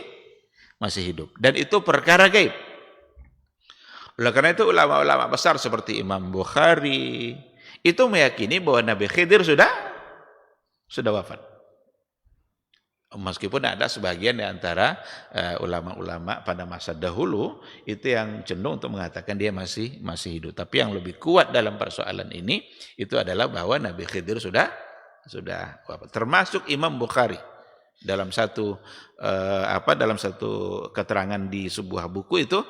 hidup, dan itu perkara gaib. Oleh karena itu ulama-ulama besar seperti Imam Bukhari itu meyakini bahwa Nabi Khidir sudah wafat. Meskipun ada sebagian di antara ulama-ulama pada masa dahulu itu yang cenderung untuk mengatakan dia masih hidup. Tapi yang lebih kuat dalam persoalan ini itu adalah bahwa Nabi Khidir sudah wafat. Termasuk Imam Bukhari dalam satu keterangan di sebuah buku itu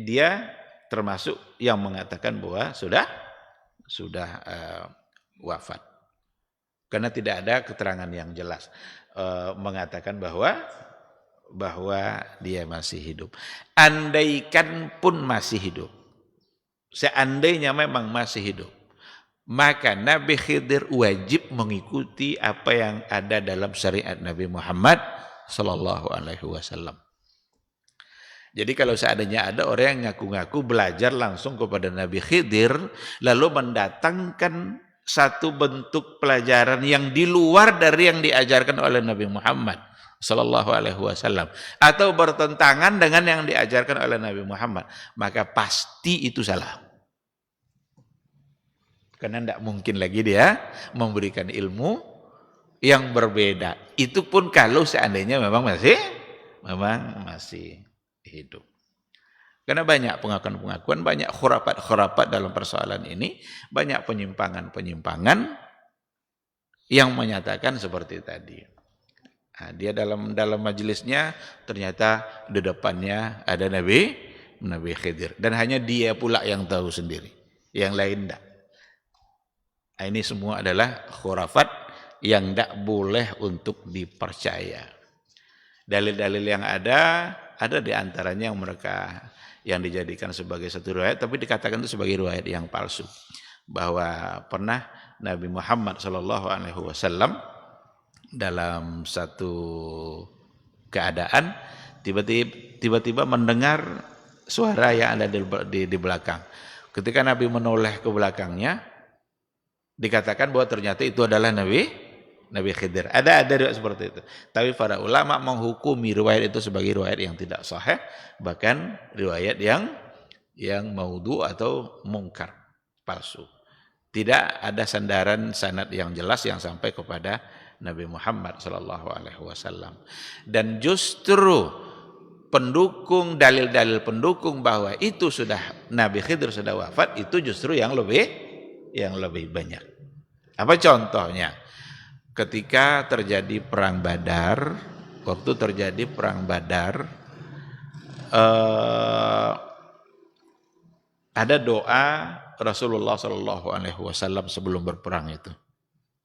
dia termasuk yang mengatakan bahwa sudah wafat. Karena tidak ada keterangan yang jelas mengatakan bahwa dia masih hidup. Andaikan pun masih hidup, seandainya memang masih hidup, maka Nabi Khidir wajib mengikuti apa yang ada dalam syariat Nabi Muhammad sallallahu alaihi wasallam. Jadi kalau seandainya ada orang yang ngaku-ngaku belajar langsung kepada Nabi Khidir lalu mendatangkan satu bentuk pelajaran yang di luar dari yang diajarkan oleh Nabi Muhammad sallallahu alaihi wasallam atau bertentangan dengan yang diajarkan oleh Nabi Muhammad, maka pasti itu salah. Karena tidak mungkin lagi dia memberikan ilmu yang berbeda. Itu pun kalau seandainya memang masih hidup. Karena banyak pengakuan-pengakuan, banyak khurafat-khurafat dalam persoalan ini, banyak penyimpangan-penyimpangan yang menyatakan seperti tadi. Nah, dia dalam majelisnya ternyata di depannya ada Nabi Khidir, dan hanya dia pula yang tahu sendiri, yang lain tidak. Nah, ini semua adalah khurafat yang tidak boleh untuk dipercaya. Dalil-dalil yang ada di antaranya yang dijadikan sebagai satu riwayat, tapi dikatakan itu sebagai riwayat yang palsu. Bahwa pernah Nabi Muhammad SAW dalam satu keadaan tiba-tiba mendengar suara yang ada di belakang. Ketika Nabi menoleh ke belakangnya, dikatakan bahwa ternyata itu adalah Nabi Khidir. Ada riwayat seperti itu. Tapi para ulama menghukumi riwayat itu sebagai riwayat yang tidak sahih, bahkan riwayat yang maudhu atau mungkar, palsu. Tidak ada sandaran sanad yang jelas yang sampai kepada Nabi Muhammad SAW. Dan justru dalil-dalil pendukung bahwa itu sudah Nabi Khidir sudah wafat, itu justru yang lebih banyak. Apa contohnya? Ketika terjadi perang Badar, ada doa Rasulullah SAW sebelum berperang itu.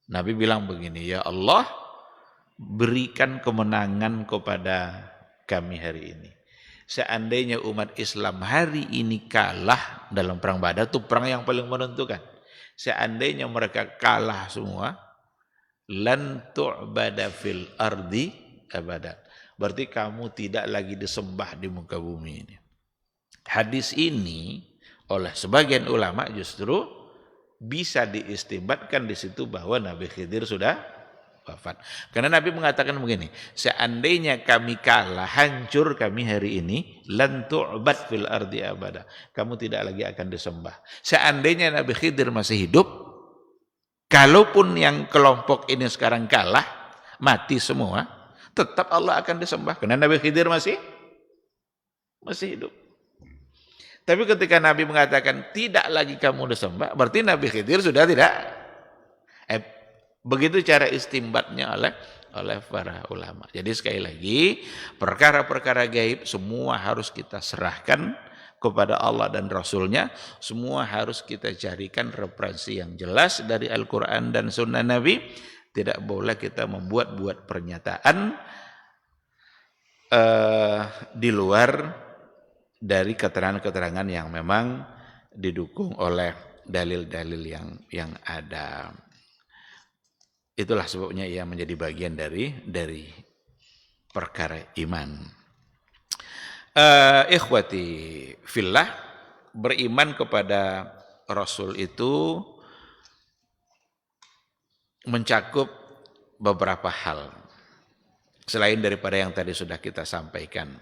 Nabi bilang begini, ya Allah, berikan kemenangan kepada kami hari ini. Seandainya umat Islam hari ini kalah dalam perang Badar, itu perang yang paling menentukan. Seandainya mereka kalah semua, lan tu'bada fil ardi abadan. Berarti kamu tidak lagi disembah di muka bumi ini. Hadis ini oleh sebagian ulama justru bisa diistinbatkan di situ bahwa Nabi Khidir sudah wafat. Karena Nabi mengatakan begini, seandainya kami kalah, hancur kami hari ini, lan tu'bad fil ardi abada. Kamu tidak lagi akan disembah. Seandainya Nabi Khidir masih hidup, kalaupun yang kelompok ini sekarang kalah, mati semua, tetap Allah akan disembah. Karena Nabi Khidir masih hidup. Tapi ketika Nabi mengatakan tidak lagi kamu disembah, berarti Nabi Khidir sudah tidak. Begitu cara istimbatnya oleh para ulama. Jadi sekali lagi, perkara-perkara gaib semua harus kita serahkan kepada Allah dan Rasulnya. Semua harus kita carikan referensi yang jelas dari Al-Quran dan Sunnah Nabi. Tidak boleh kita membuat pernyataan di luar dari keterangan-keterangan yang memang didukung oleh dalil-dalil yang ada. Itulah sebabnya ia menjadi bagian dari perkara iman. Ikhwati fillah, beriman kepada Rasul itu mencakup beberapa hal selain daripada yang tadi sudah kita sampaikan.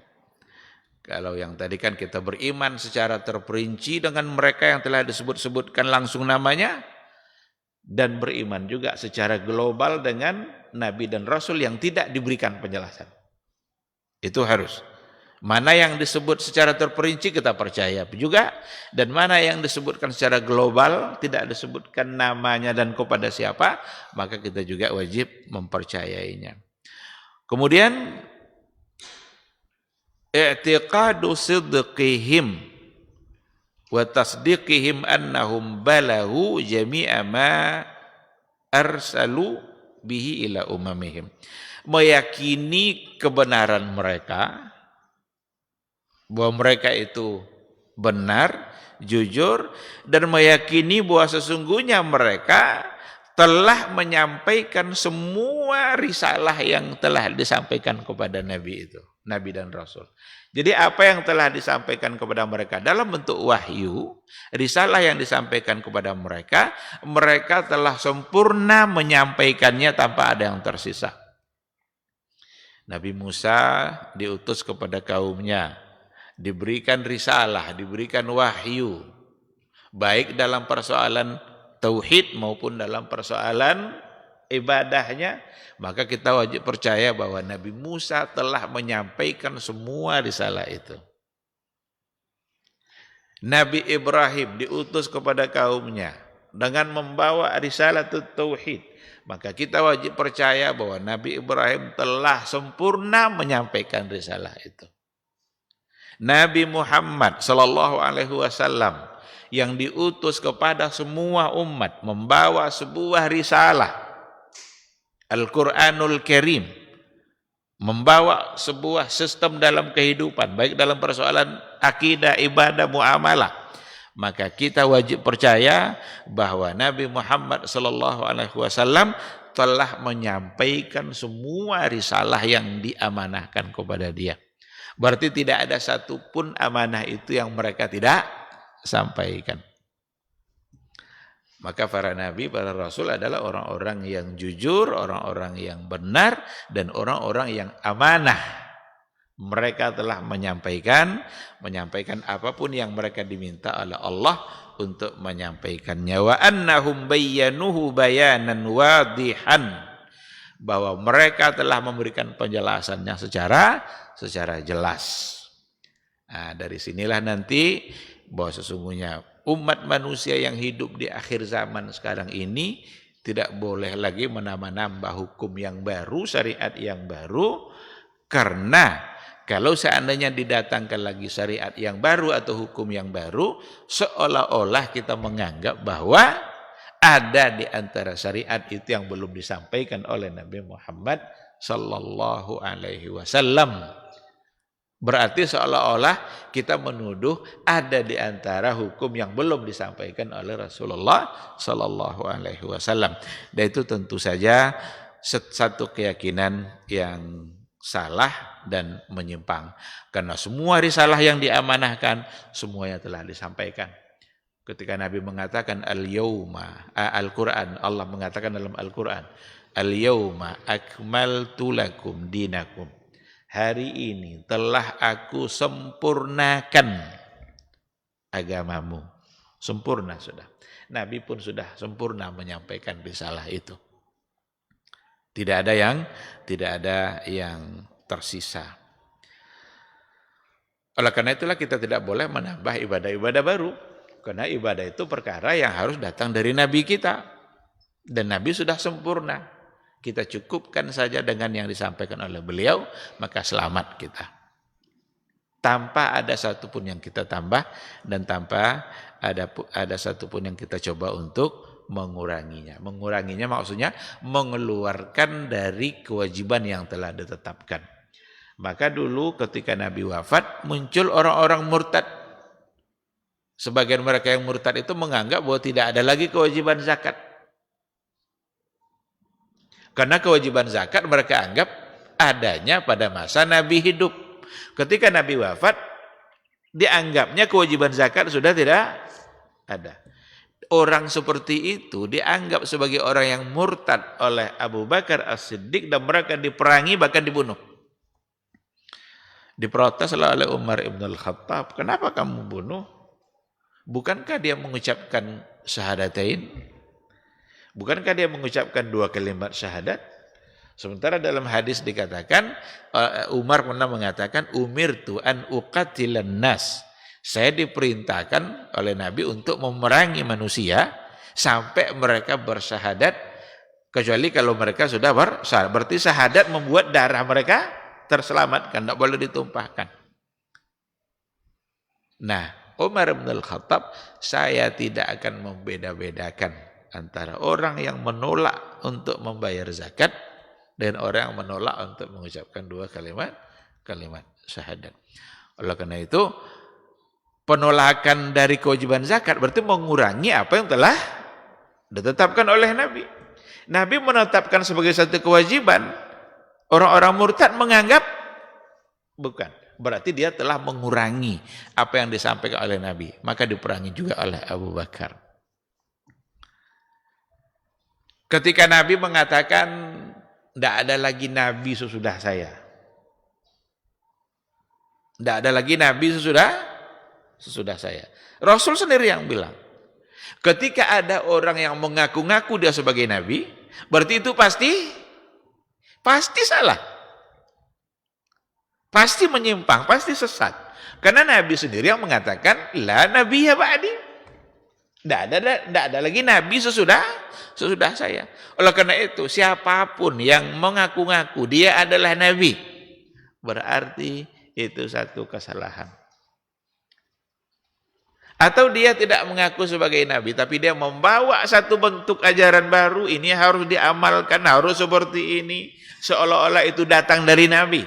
Kalau yang tadi kan kita beriman secara terperinci dengan mereka yang telah disebut-sebutkan langsung namanya, dan beriman juga secara global dengan Nabi dan Rasul yang tidak diberikan penjelasan. Itu harus. Mana yang disebut secara terperinci kita percaya juga, dan mana yang disebutkan secara global tidak disebutkan namanya dan kepada siapa, maka kita juga wajib mempercayainya. Kemudian i'tiqadu sidqihim wa tasdiqihim annahum balahu jami'a ma arsalu bihi ila umamihim. Meyakini kebenaran mereka, bahwa mereka itu benar, jujur, dan meyakini bahwa sesungguhnya mereka telah menyampaikan semua risalah yang telah disampaikan kepada Nabi itu, Nabi dan Rasul. Jadi apa yang telah disampaikan kepada mereka dalam bentuk wahyu, risalah yang disampaikan kepada mereka, mereka telah sempurna menyampaikannya tanpa ada yang tersisa. Nabi Musa diutus kepada kaumnya, diberikan risalah, diberikan wahyu, baik dalam persoalan tauhid maupun dalam persoalan ibadahnya, maka kita wajib percaya bahwa Nabi Musa telah menyampaikan semua risalah itu. Nabi Ibrahim diutus kepada kaumnya dengan membawa risalah tauhid, maka kita wajib percaya bahwa Nabi Ibrahim telah sempurna menyampaikan risalah itu. Nabi Muhammad sallallahu alaihi wasallam yang diutus kepada semua umat membawa sebuah risalah Al-Qur'anul Karim, membawa sebuah sistem dalam kehidupan, baik dalam persoalan akidah, ibadah, muamalah, maka kita wajib percaya bahwa Nabi Muhammad sallallahu alaihi wasallam telah menyampaikan semua risalah yang diamanahkan kepada dia. Berarti tidak ada satupun amanah itu yang mereka tidak sampaikan. Maka para nabi, para rasul adalah orang-orang yang jujur, orang-orang yang benar, dan orang-orang yang amanah. Mereka telah menyampaikan apapun yang mereka diminta oleh Allah untuk menyampaikannya. Wa annahum bayyanuhu bayanan wadihan, bahwa mereka telah memberikan penjelasannya secara jelas. Nah, dari sinilah nanti bahwa sesungguhnya umat manusia yang hidup di akhir zaman sekarang ini tidak boleh lagi menambah-nambah hukum yang baru, syariat yang baru, karena kalau seandainya didatangkan lagi syariat yang baru atau hukum yang baru, seolah-olah kita menganggap bahwa ada di antara syariat itu yang belum disampaikan oleh Nabi Muhammad sallallahu alaihi wasallam. Berarti seolah-olah kita menuduh ada di antara hukum yang belum disampaikan oleh Rasulullah sallallahu alaihi wasallam. Dan itu tentu saja satu keyakinan yang salah dan menyimpang. Karena semua risalah yang diamanahkan semuanya telah disampaikan. Ketika Nabi mengatakan Al-Quran, Allah mengatakan dalam Al-Quran, Al-yawma akmaltu lakum dinakum. Hari ini telah aku sempurnakan agamamu. Sempurna sudah. Nabi pun sudah sempurna menyampaikan risalah itu. Tidak ada yang tersisa. Oleh karena itulah kita tidak boleh menambah ibadah-ibadah baru. Karena ibadah itu perkara yang harus datang dari Nabi kita. Dan Nabi sudah sempurna. Kita cukupkan saja dengan yang disampaikan oleh beliau, maka selamat kita. Tanpa ada satupun yang kita tambah dan tanpa ada satupun yang kita coba untuk menguranginya. Menguranginya maksudnya mengeluarkan dari kewajiban yang telah ditetapkan. Maka dulu ketika Nabi wafat muncul orang-orang murtad. Sebagian mereka yang murtad itu menganggap bahwa tidak ada lagi kewajiban zakat. Karena kewajiban zakat mereka anggap adanya pada masa Nabi hidup. Ketika Nabi wafat, dianggapnya kewajiban zakat sudah tidak ada. Orang seperti itu dianggap sebagai orang yang murtad oleh Abu Bakar As-Siddiq dan mereka diperangi bahkan dibunuh. Diprotes oleh Umar Ibn Al-Khattab, kenapa kamu bunuh? Bukankah dia mengucapkan syahadatain? Bukankah dia mengucapkan 2 kalimat syahadat? Sementara dalam hadis dikatakan, Umar pernah mengatakan, umirtu an uqatilan nas. Saya diperintahkan oleh Nabi untuk memerangi manusia sampai mereka bersyahadat, kecuali kalau mereka sudah bersyahadat. Berarti syahadat membuat darah mereka terselamatkan, tidak boleh ditumpahkan. Nah, Umar bin Al-Khattab, saya tidak akan membeda-bedakan antara orang yang menolak untuk membayar zakat dan orang yang menolak untuk mengucapkan 2 kalimat syahadat. Oleh karena itu, penolakan dari kewajiban zakat berarti mengurangi apa yang telah ditetapkan oleh Nabi. Nabi menetapkan sebagai satu kewajiban, orang-orang murtad menganggap bukan. Berarti dia telah mengurangi apa yang disampaikan oleh Nabi. Maka diperangi juga oleh Abu Bakar. Ketika Nabi mengatakan, tidak ada lagi Nabi sesudah saya. Tidak ada lagi Nabi sesudah saya. Rasul sendiri yang bilang. Ketika ada orang yang mengaku-ngaku dia sebagai Nabi, Berarti itu pasti salah. Pasti menyimpang, pasti sesat. Karena Nabi sendiri yang mengatakan, la nabiyya ba'di. Tidak ada lagi Nabi sesudah saya. Oleh karena itu, siapapun yang mengaku-ngaku dia adalah Nabi, berarti itu satu kesalahan. Atau dia tidak mengaku sebagai Nabi, tapi dia membawa satu bentuk ajaran baru, ini harus diamalkan, harus seperti ini, seolah-olah itu datang dari Nabi.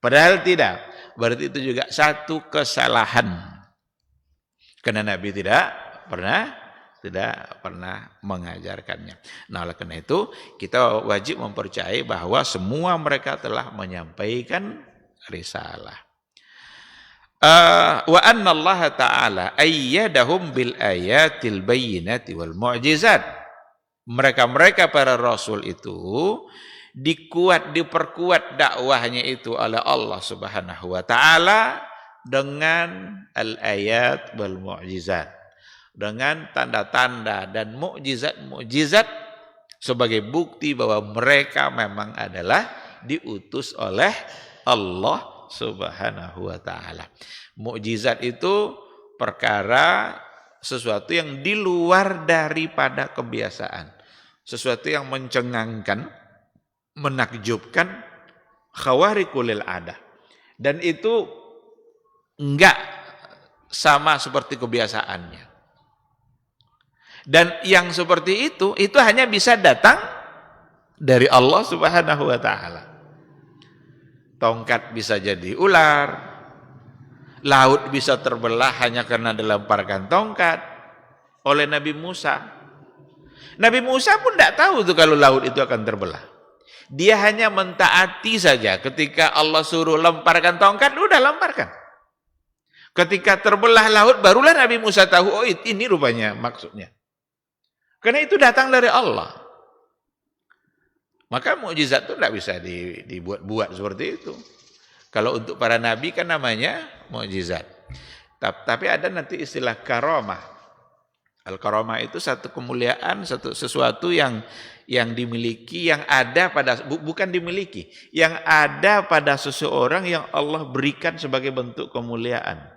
Padahal tidak. Berarti itu juga satu kesalahan. Karena Nabi tidak pernah mengajarkannya. Nah, oleh karena itu kita wajib mempercayai bahwa semua mereka telah menyampaikan risalah. Wa anna Allah Ta'ala ayyadahum bil ayatil bayyinati wal mu'jizat. Mereka para rasul itu diperkuat dakwahnya itu oleh Allah Subhanahu wa Ta'ala dengan al-ayat wal mu'jizat, dengan tanda-tanda dan mukjizat sebagai bukti bahwa mereka memang adalah diutus oleh Allah Subhanahu wa Ta'ala. Mukjizat itu perkara sesuatu yang di luar daripada kebiasaan, sesuatu yang mencengangkan, menakjubkan, khawariqul adah, dan itu enggak sama seperti kebiasaannya. Dan yang seperti itu hanya bisa datang dari Allah Subhanahu wa Ta'ala. Tongkat bisa jadi ular, laut bisa terbelah hanya karena dilemparkan tongkat oleh Nabi Musa. Nabi Musa pun tidak tahu tuh kalau laut itu akan terbelah. Dia hanya mentaati saja. Ketika Allah suruh lemparkan tongkat, udah lemparkan. Ketika terbelah laut, barulah Nabi Musa tahu, oh ini rupanya maksudnya. Karena itu datang dari Allah. Maka mukjizat itu tidak bisa dibuat-buat seperti itu. Kalau untuk para nabi kan namanya mukjizat. Tapi ada nanti istilah karamah. Al-karamah itu satu kemuliaan, sesuatu yang dimiliki, yang ada pada, bukan dimiliki, yang ada pada seseorang yang Allah berikan sebagai bentuk kemuliaan.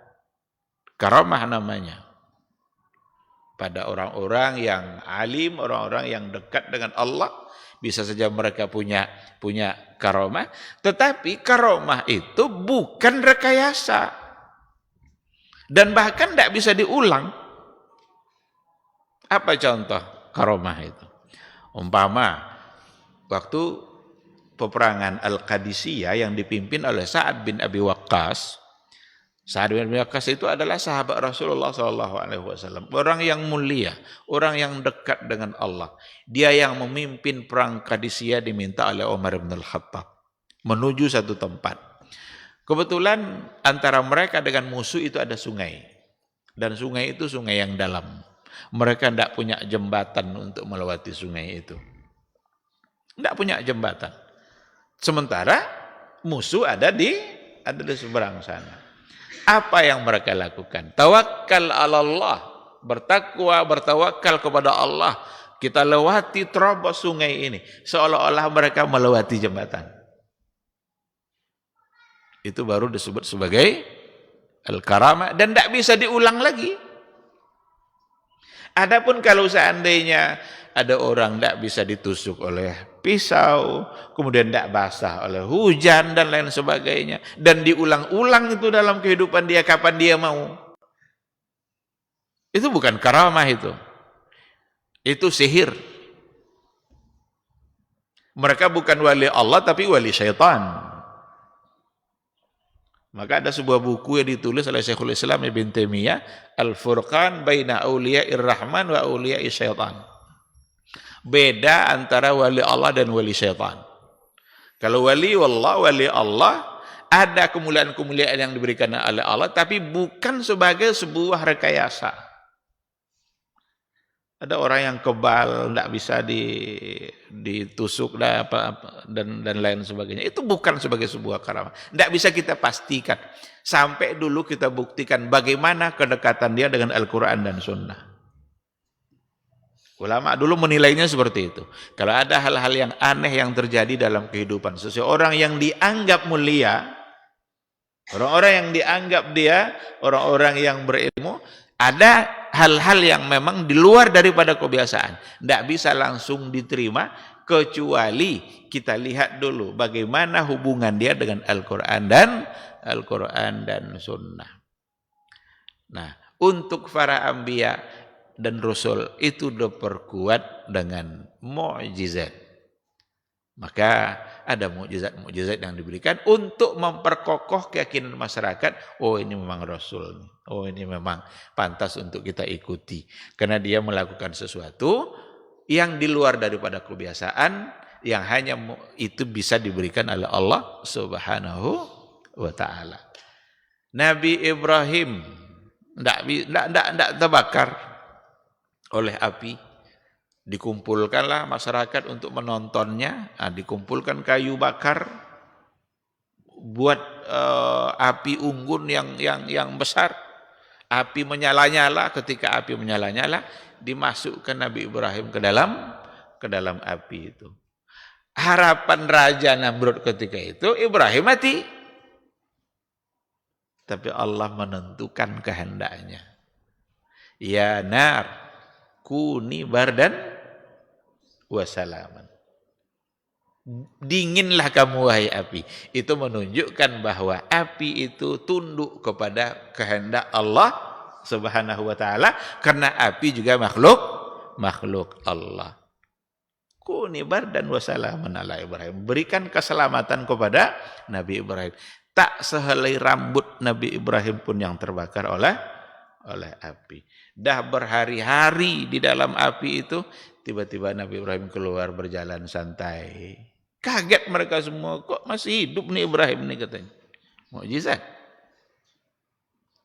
Karamah namanya. Pada orang-orang yang alim, orang-orang yang dekat dengan Allah, bisa saja mereka punya karamah, tetapi karamah itu bukan rekayasa. Dan bahkan tidak bisa diulang. Apa contoh karamah itu? Umpama waktu peperangan Al-Qadisiyah yang dipimpin oleh Sa'ad bin Abi Waqqas. Sa'ad bin Abi Waqqas itu adalah sahabat Rasulullah SAW, orang yang mulia, orang yang dekat dengan Allah. Dia yang memimpin perang Qadisiyah diminta oleh Umar bin Al-Khattab menuju satu tempat. Kebetulan antara mereka dengan musuh itu ada sungai, dan sungai itu sungai yang dalam. Mereka tidak punya jembatan untuk melewati sungai itu. Tidak punya jembatan. Sementara musuh ada di seberang sana. Apa yang mereka lakukan? Tawakkal 'ala Allah, bertawakal kepada Allah. Kita lewati terobos sungai ini, seolah-olah mereka melewati jembatan. Itu baru disebut sebagai al-karamah dan tidak bisa diulang lagi. Adapun kalau seandainya ada orang tidak bisa ditusuk oleh pisau, kemudian tidak basah oleh hujan dan lain sebagainya, dan diulang-ulang itu dalam kehidupan dia kapan dia mau, itu bukan karamah, itu sihir. Mereka bukan wali Allah tapi wali syaitan. Maka ada sebuah buku yang ditulis oleh Syekhul Islam Ibn Taimiyah, Al-Furqan Baina Auliya'ir Rahman wa Auliya'is Syaitan. Beda antara wali Allah dan wali syaitan. Kalau wali Allah, ada kemuliaan-kemuliaan yang diberikan oleh Allah, tapi bukan sebagai sebuah rekayasa. Ada orang yang kebal, tidak bisa ditusuk dan lain sebagainya. Itu bukan sebagai sebuah karamah. Tidak bisa kita pastikan. Sampai dulu kita buktikan bagaimana kedekatan dia dengan Al-Quran dan Sunnah. Ulama dulu menilainya seperti itu. Kalau ada hal-hal yang aneh yang terjadi dalam kehidupan seseorang yang dianggap mulia, orang-orang yang dianggap dia, orang-orang yang berilmu, ada hal-hal yang memang di luar daripada kebiasaan. Tidak bisa langsung diterima, kecuali kita lihat dulu bagaimana hubungan dia dengan Al-Quran dan Sunnah. Nah, untuk para anbiya dan rasul itu diperkuat dengan mukjizat. Maka ada mukjizat yang diberikan untuk memperkokoh keyakinan masyarakat, oh ini memang rasul, oh ini memang pantas untuk kita ikuti karena dia melakukan sesuatu yang di luar daripada kebiasaan, yang hanya itu bisa diberikan oleh Allah Subhanahu wa taala. Nabi Ibrahim tidak terbakar oleh api. Dikumpulkanlah masyarakat untuk menontonnya, dikumpulkan kayu bakar, buat api unggun yang besar. Api menyala-nyala, ketika api menyala-nyala, dimasukkan Nabi Ibrahim ke dalam api itu. Harapan Raja Namrud ketika itu, Ibrahim mati. Tapi Allah menentukan kehendaknya. Ya nar, kuni bardan wasalaman. Dinginlah kamu wahai api. Itu menunjukkan bahwa api itu tunduk kepada kehendak Allah Subhanahu wa taala, karena api juga makhluk Allah. Kuni bardan wasalaman ala Ibrahim. Berikan keselamatan kepada Nabi Ibrahim. Tak sehelai rambut Nabi Ibrahim pun yang terbakar oleh api. Dah berhari-hari di dalam api itu, tiba-tiba Nabi Ibrahim keluar berjalan santai. Kaget mereka semua, kok masih hidup nih Ibrahim nih katanya. Mukjizat.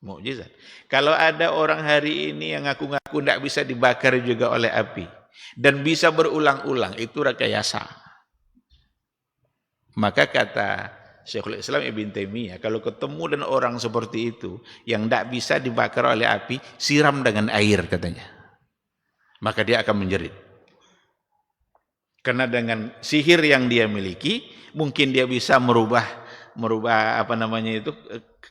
Mukjizat. Kalau ada orang hari ini yang ngaku-ngaku tidak bisa dibakar juga oleh api dan bisa berulang-ulang, itu rekayasa. Maka kata Syekhul Islam Ibn Taimiyah, kalau ketemu dengan orang seperti itu yang tidak bisa dibakar oleh api, siram dengan air katanya. Maka dia akan menjerit. Karena dengan sihir yang dia miliki, mungkin dia bisa merubah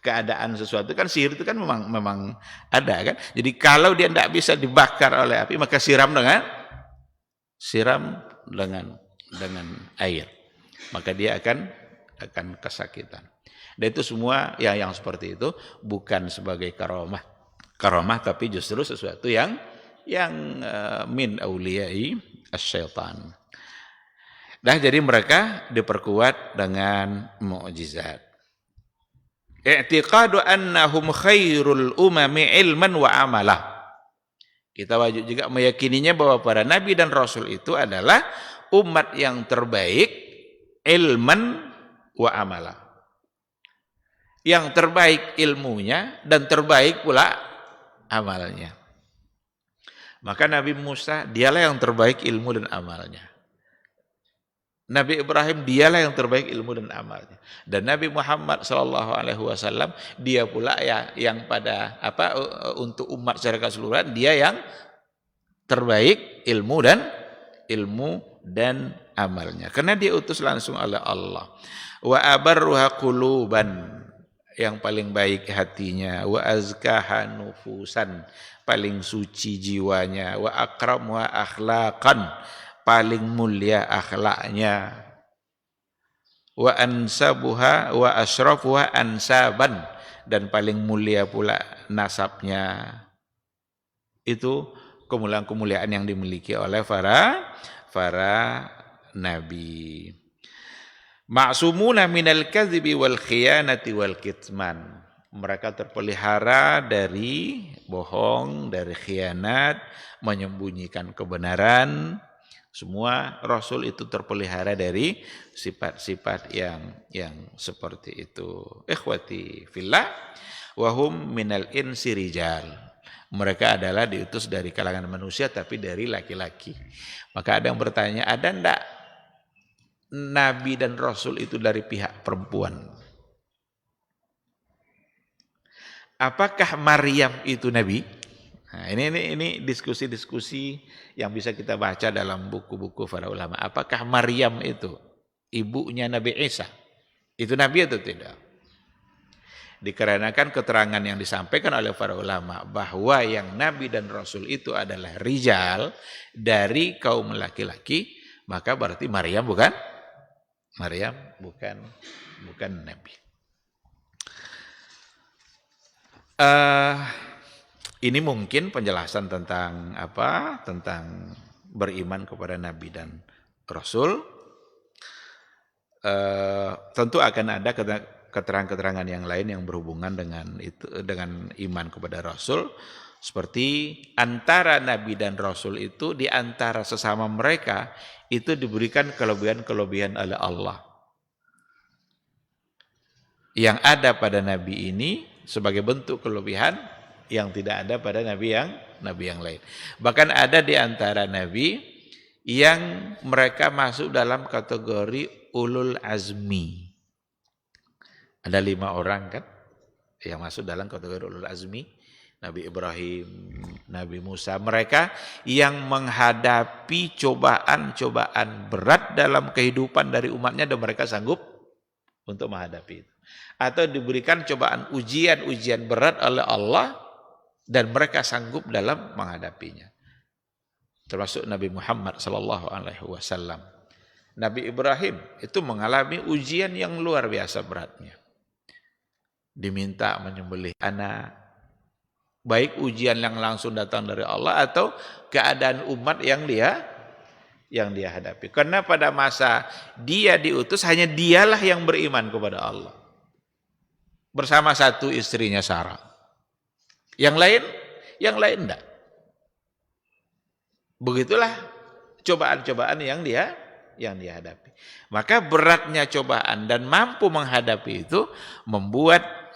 keadaan sesuatu. Kan sihir itu kan memang ada kan. Jadi kalau dia tidak bisa dibakar oleh api, maka siram dengan air. Maka dia akan kesakitan. Dan itu semua yang seperti itu bukan sebagai karamah, tapi justru sesuatu yang min auliyai asyaitan. Nah, jadi mereka diperkuat dengan mukjizat. I'tiqadu annahum khairul umami ilman wa amalah. Kita wajib juga meyakininya bahwa para nabi dan rasul itu adalah umat yang terbaik ilman wa amalah. Yang terbaik ilmunya dan terbaik pula amalnya. Maka Nabi Musa dialah yang terbaik ilmu dan amalnya. Nabi Ibrahim dialah yang terbaik ilmu dan amalnya. Dan Nabi Muhammad SAW dia pula yang pada untuk umat secara keseluruhan dia yang terbaik ilmu dan amalnya. Karena dia utus langsung oleh Allah. Wa abarruha quluban, yang paling baik hatinya, wa azkaha nufusan, paling suci jiwanya, wa akramuha akhlaqan, paling mulia akhlaknya, wa ansabuha wa asrafuha ansaban, dan paling mulia pula nasabnya. Itu kemuliaan-kemuliaan yang dimiliki oleh para nabi. Ma'sumuna minal kadhibi wal khiyanati wal kitman. Mereka terpelihara dari bohong, dari khianat, menyembunyikan kebenaran. Semua rasul itu terpelihara dari sifat-sifat yang seperti itu. Ikhwati fillah, wahum minal insi rijal. Mereka adalah diutus dari kalangan manusia tapi dari laki-laki. Maka ada yang bertanya, ada enggak nabi dan rasul itu dari pihak perempuan? Apakah Maryam itu nabi? Nah, ini diskusi-diskusi yang bisa kita baca dalam buku-buku para ulama. Apakah Maryam itu ibunya Nabi Isa? Itu nabi atau tidak? Dikarenakan keterangan yang disampaikan oleh para ulama bahwa yang nabi dan rasul itu adalah rijal dari kaum laki-laki, maka berarti Maryam bukan nabi. Ini mungkin penjelasan tentang tentang beriman kepada nabi dan rasul. Tentu akan ada keterangan-keterangan yang lain yang berhubungan dengan iman kepada rasul, seperti antara nabi dan rasul itu, di antara sesama mereka itu diberikan kelebihan-kelebihan oleh Allah yang ada pada nabi ini sebagai bentuk kelebihan yang tidak ada pada nabi yang lain. Bahkan ada di antara nabi yang mereka masuk dalam kategori ulul azmi. Ada 5 orang kan yang masuk dalam kategori ulul azmi. Nabi Ibrahim, Nabi Musa, mereka yang menghadapi cobaan-cobaan berat dalam kehidupan dari umatnya dan mereka sanggup untuk menghadapi itu. Atau diberikan cobaan ujian berat oleh Allah dan mereka sanggup dalam menghadapinya. Termasuk Nabi Muhammad SAW. Nabi Ibrahim itu mengalami ujian yang luar biasa beratnya. Diminta menyembelih anak. Baik ujian yang langsung datang dari Allah atau keadaan umat yang dia hadapi. Karena pada masa dia diutus hanya dialah yang beriman kepada Allah. Bersama satu istrinya Sarah. Yang lain enggak. Begitulah cobaan-cobaan yang dia hadapi. Maka beratnya cobaan dan mampu menghadapi itu membuat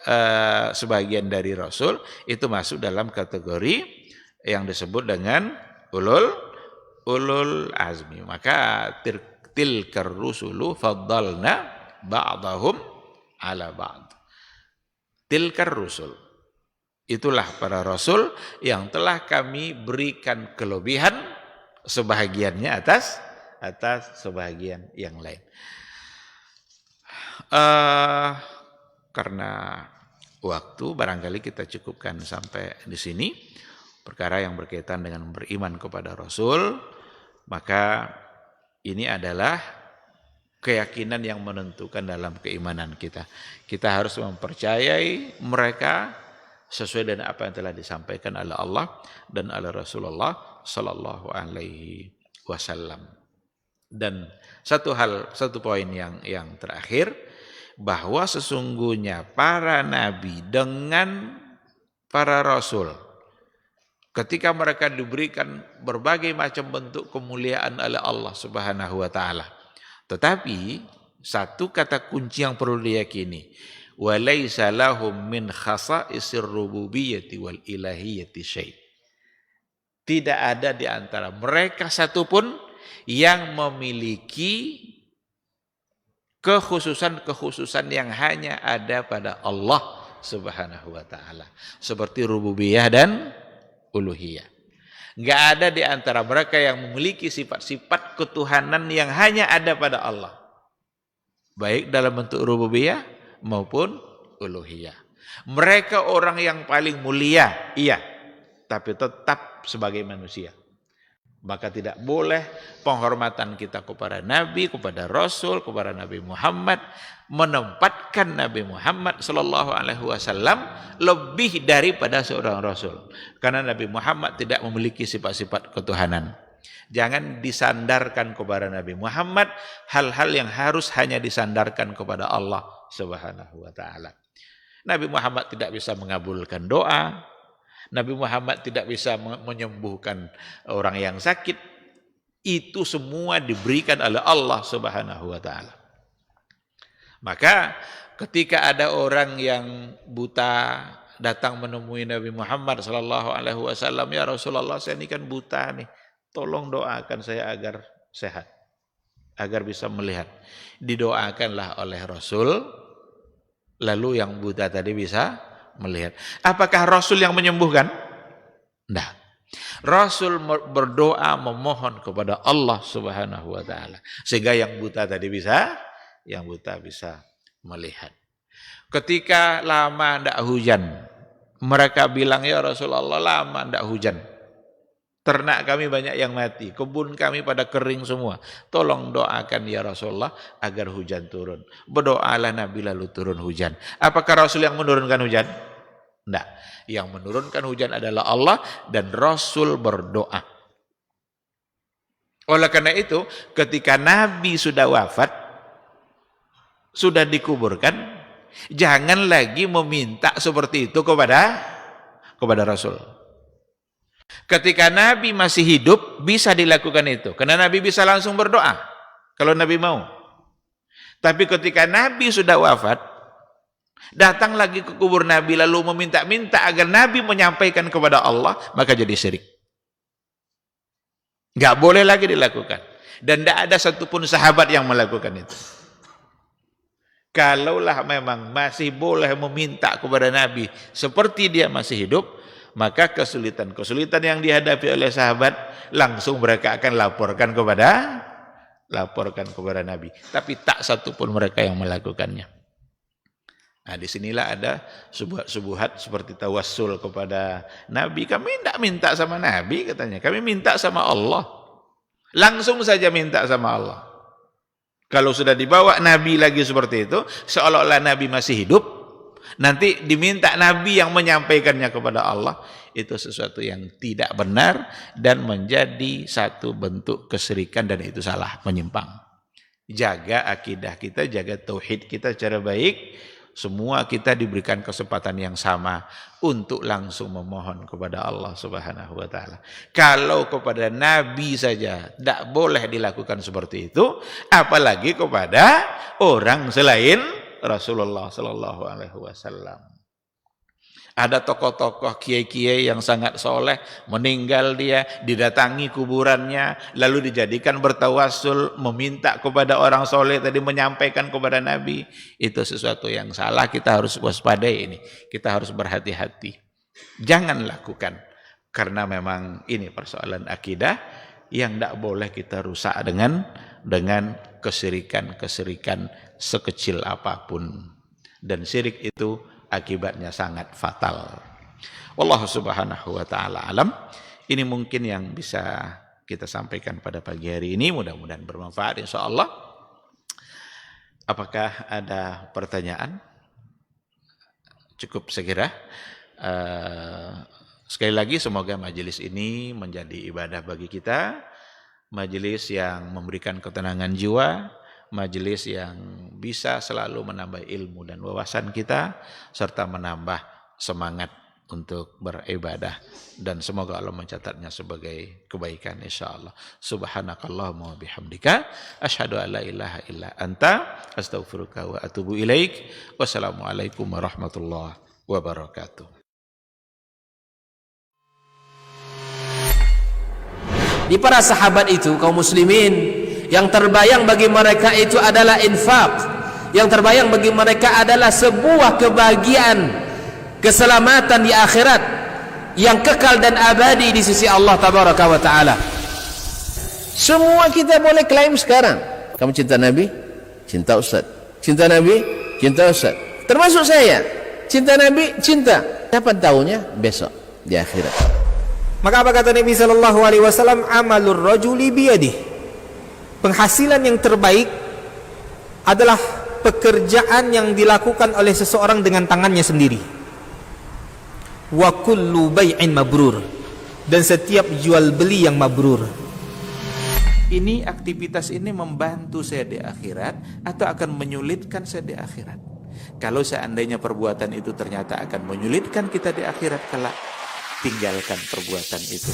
sebagian dari Rasul itu masuk dalam kategori yang disebut dengan ulul azmi. Maka tilkar rusulu faddalna ba'dahum ala ba'd. Tilkar rusul, itulah para rasul yang telah kami berikan kelebihan sebahagiannya atas sebahagian yang lain. Karena waktu barangkali kita cukupkan sampai di sini perkara yang berkaitan dengan beriman kepada Rasul. Maka ini adalah keyakinan yang menentukan dalam keimanan kita. Kita harus mempercayai mereka sesuai dengan apa yang telah disampaikan oleh Allah dan oleh Rasulullah sallallahu alaihi wasallam. Dan satu poin yang terakhir, bahwa sesungguhnya para nabi dengan para rasul ketika mereka diberikan berbagai macam bentuk kemuliaan oleh Allah Subhanahu wa taala. Tetapi satu kata kunci yang perlu diyakini, walaisa lahum min khasa'isir rububiyyati wal ilahiyyati syai'. Tidak ada di antara mereka satupun yang memiliki kekhususan yang hanya ada pada Allah Subhanahu wa taala, seperti rububiyah dan uluhiyah. Enggak ada di antara mereka yang memiliki sifat-sifat ketuhanan yang hanya ada pada Allah, baik dalam bentuk rububiyah maupun uluhiyah. Mereka orang yang paling mulia, iya, tapi tetap sebagai manusia. Maka tidak boleh penghormatan kita kepada Nabi, kepada Rasul, kepada Nabi Muhammad menempatkan Nabi Muhammad sallallahu alaihi wasallam lebih daripada seorang Rasul. Karena Nabi Muhammad tidak memiliki sifat-sifat ketuhanan. Jangan disandarkan kepada Nabi Muhammad hal-hal yang harus hanya disandarkan kepada Allah Subhanahu wa taala. Nabi Muhammad tidak bisa mengabulkan doa. Nabi Muhammad tidak bisa menyembuhkan orang yang sakit. Itu semua diberikan oleh Allah Subhanahu wa taala. Maka ketika ada orang yang buta datang menemui Nabi Muhammad sallallahu alaihi wasallam, ya Rasulullah, saya ini kan buta nih. Tolong doakan saya agar sehat, agar bisa melihat. Didoakanlah oleh Rasul, lalu yang buta tadi bisa melihat. Apakah Rasul yang menyembuhkan? Nah, Rasul berdoa memohon kepada Allah Subhanahu wa taala sehingga yang buta bisa melihat. Ketika lama tidak hujan, mereka bilang, ya Rasulullah, lama tidak hujan. Ternak kami banyak yang mati, kebun kami pada kering semua. Tolong doakan ya Rasulullah agar hujan turun. Berdoalah Nabi lalu turun hujan. Apakah Rasul yang menurunkan hujan? Tidak. Yang menurunkan hujan adalah Allah dan Rasul berdoa. Oleh karena itu, ketika Nabi sudah wafat, sudah dikuburkan, jangan lagi meminta seperti itu kepada Rasul. Ketika Nabi masih hidup, bisa dilakukan itu. Karena Nabi bisa langsung berdoa, kalau Nabi mau. Tapi ketika Nabi sudah wafat, datang lagi ke kubur Nabi lalu meminta-minta agar Nabi menyampaikan kepada Allah, maka jadi syirik. Nggak boleh lagi dilakukan. Dan tidak ada satupun sahabat yang melakukan itu. Kalaulah memang masih boleh meminta kepada Nabi seperti dia masih hidup, maka kesulitan-kesulitan yang dihadapi oleh sahabat langsung mereka akan laporkan kepada Nabi. Tapi tak satupun mereka yang melakukannya. Nah, disinilah ada subuhat seperti tawassul kepada Nabi. Kami tidak minta sama Nabi katanya. Kami minta sama Allah. Langsung saja minta sama Allah. Kalau sudah dibawa Nabi lagi seperti itu, seolah-olah Nabi masih hidup, nanti diminta Nabi yang menyampaikannya kepada Allah. Itu sesuatu yang tidak benar dan menjadi satu bentuk kesyirikan dan itu salah, menyimpang. Jaga akidah kita, jaga tauhid kita secara baik. Semua kita diberikan kesempatan yang sama untuk langsung memohon kepada Allah Subhanahu wa taala. Kalau kepada Nabi saja tidak boleh dilakukan seperti itu, apalagi kepada orang selain Rasulullah sallallahu alaihi wasallam. Ada tokoh-tokoh kiai-kiai yang sangat soleh, meninggal dia, didatangi kuburannya, lalu dijadikan bertawassul, meminta kepada orang soleh tadi, menyampaikan kepada Nabi. Itu sesuatu yang salah, kita harus waspadai ini. Kita harus berhati-hati. Jangan lakukan, karena memang ini persoalan akidah yang tidak boleh kita rusak dengan kesyirikan-kesyirikan sekecil apapun. Dan syirik itu akibatnya sangat fatal. Wallahu subhanahu wa ta'ala alam. Ini mungkin yang bisa kita sampaikan pada pagi hari ini. Mudah-mudahan bermanfaat insyaallah. Apakah ada pertanyaan? Cukup segera. Sekali lagi semoga majelis ini menjadi ibadah bagi kita. Majelis yang memberikan ketenangan jiwa, majelis yang bisa selalu menambah ilmu dan wawasan kita serta menambah semangat untuk beribadah dan semoga Allah mencatatnya sebagai kebaikan insyaallah. Subhanakallahumma wa bihamdika asyhadu an la ilaha illa anta astaghfiruka wa atubu ilaik. Wassalamualaikum warahmatullahi wabarakatuh. Di para sahabat itu kaum muslimin, yang terbayang bagi mereka itu adalah infak. Yang terbayang bagi mereka adalah sebuah kebahagiaan, keselamatan di akhirat yang kekal dan abadi di sisi Allah tabaraka wa taala. Semua kita boleh klaim sekarang. Kamu cinta Nabi? Cinta Ustaz. Cinta Nabi? Cinta Ustaz. Termasuk saya. Cinta Nabi? Cinta. Kapan tahunya? Besok di akhirat. Maka apa kata Nabi sallallahu alaihi wasallam? Amalur rajuli biyadihi. Penghasilan yang terbaik adalah pekerjaan yang dilakukan oleh seseorang dengan tangannya sendiri. Wa kullu bai'in mabrur. Dan setiap jual beli yang mabrur. Ini aktivitas ini membantu saya di akhirat atau akan menyulitkan saya di akhirat. Kalau seandainya perbuatan itu ternyata akan menyulitkan kita di akhirat kelak, tinggalkan perbuatan itu.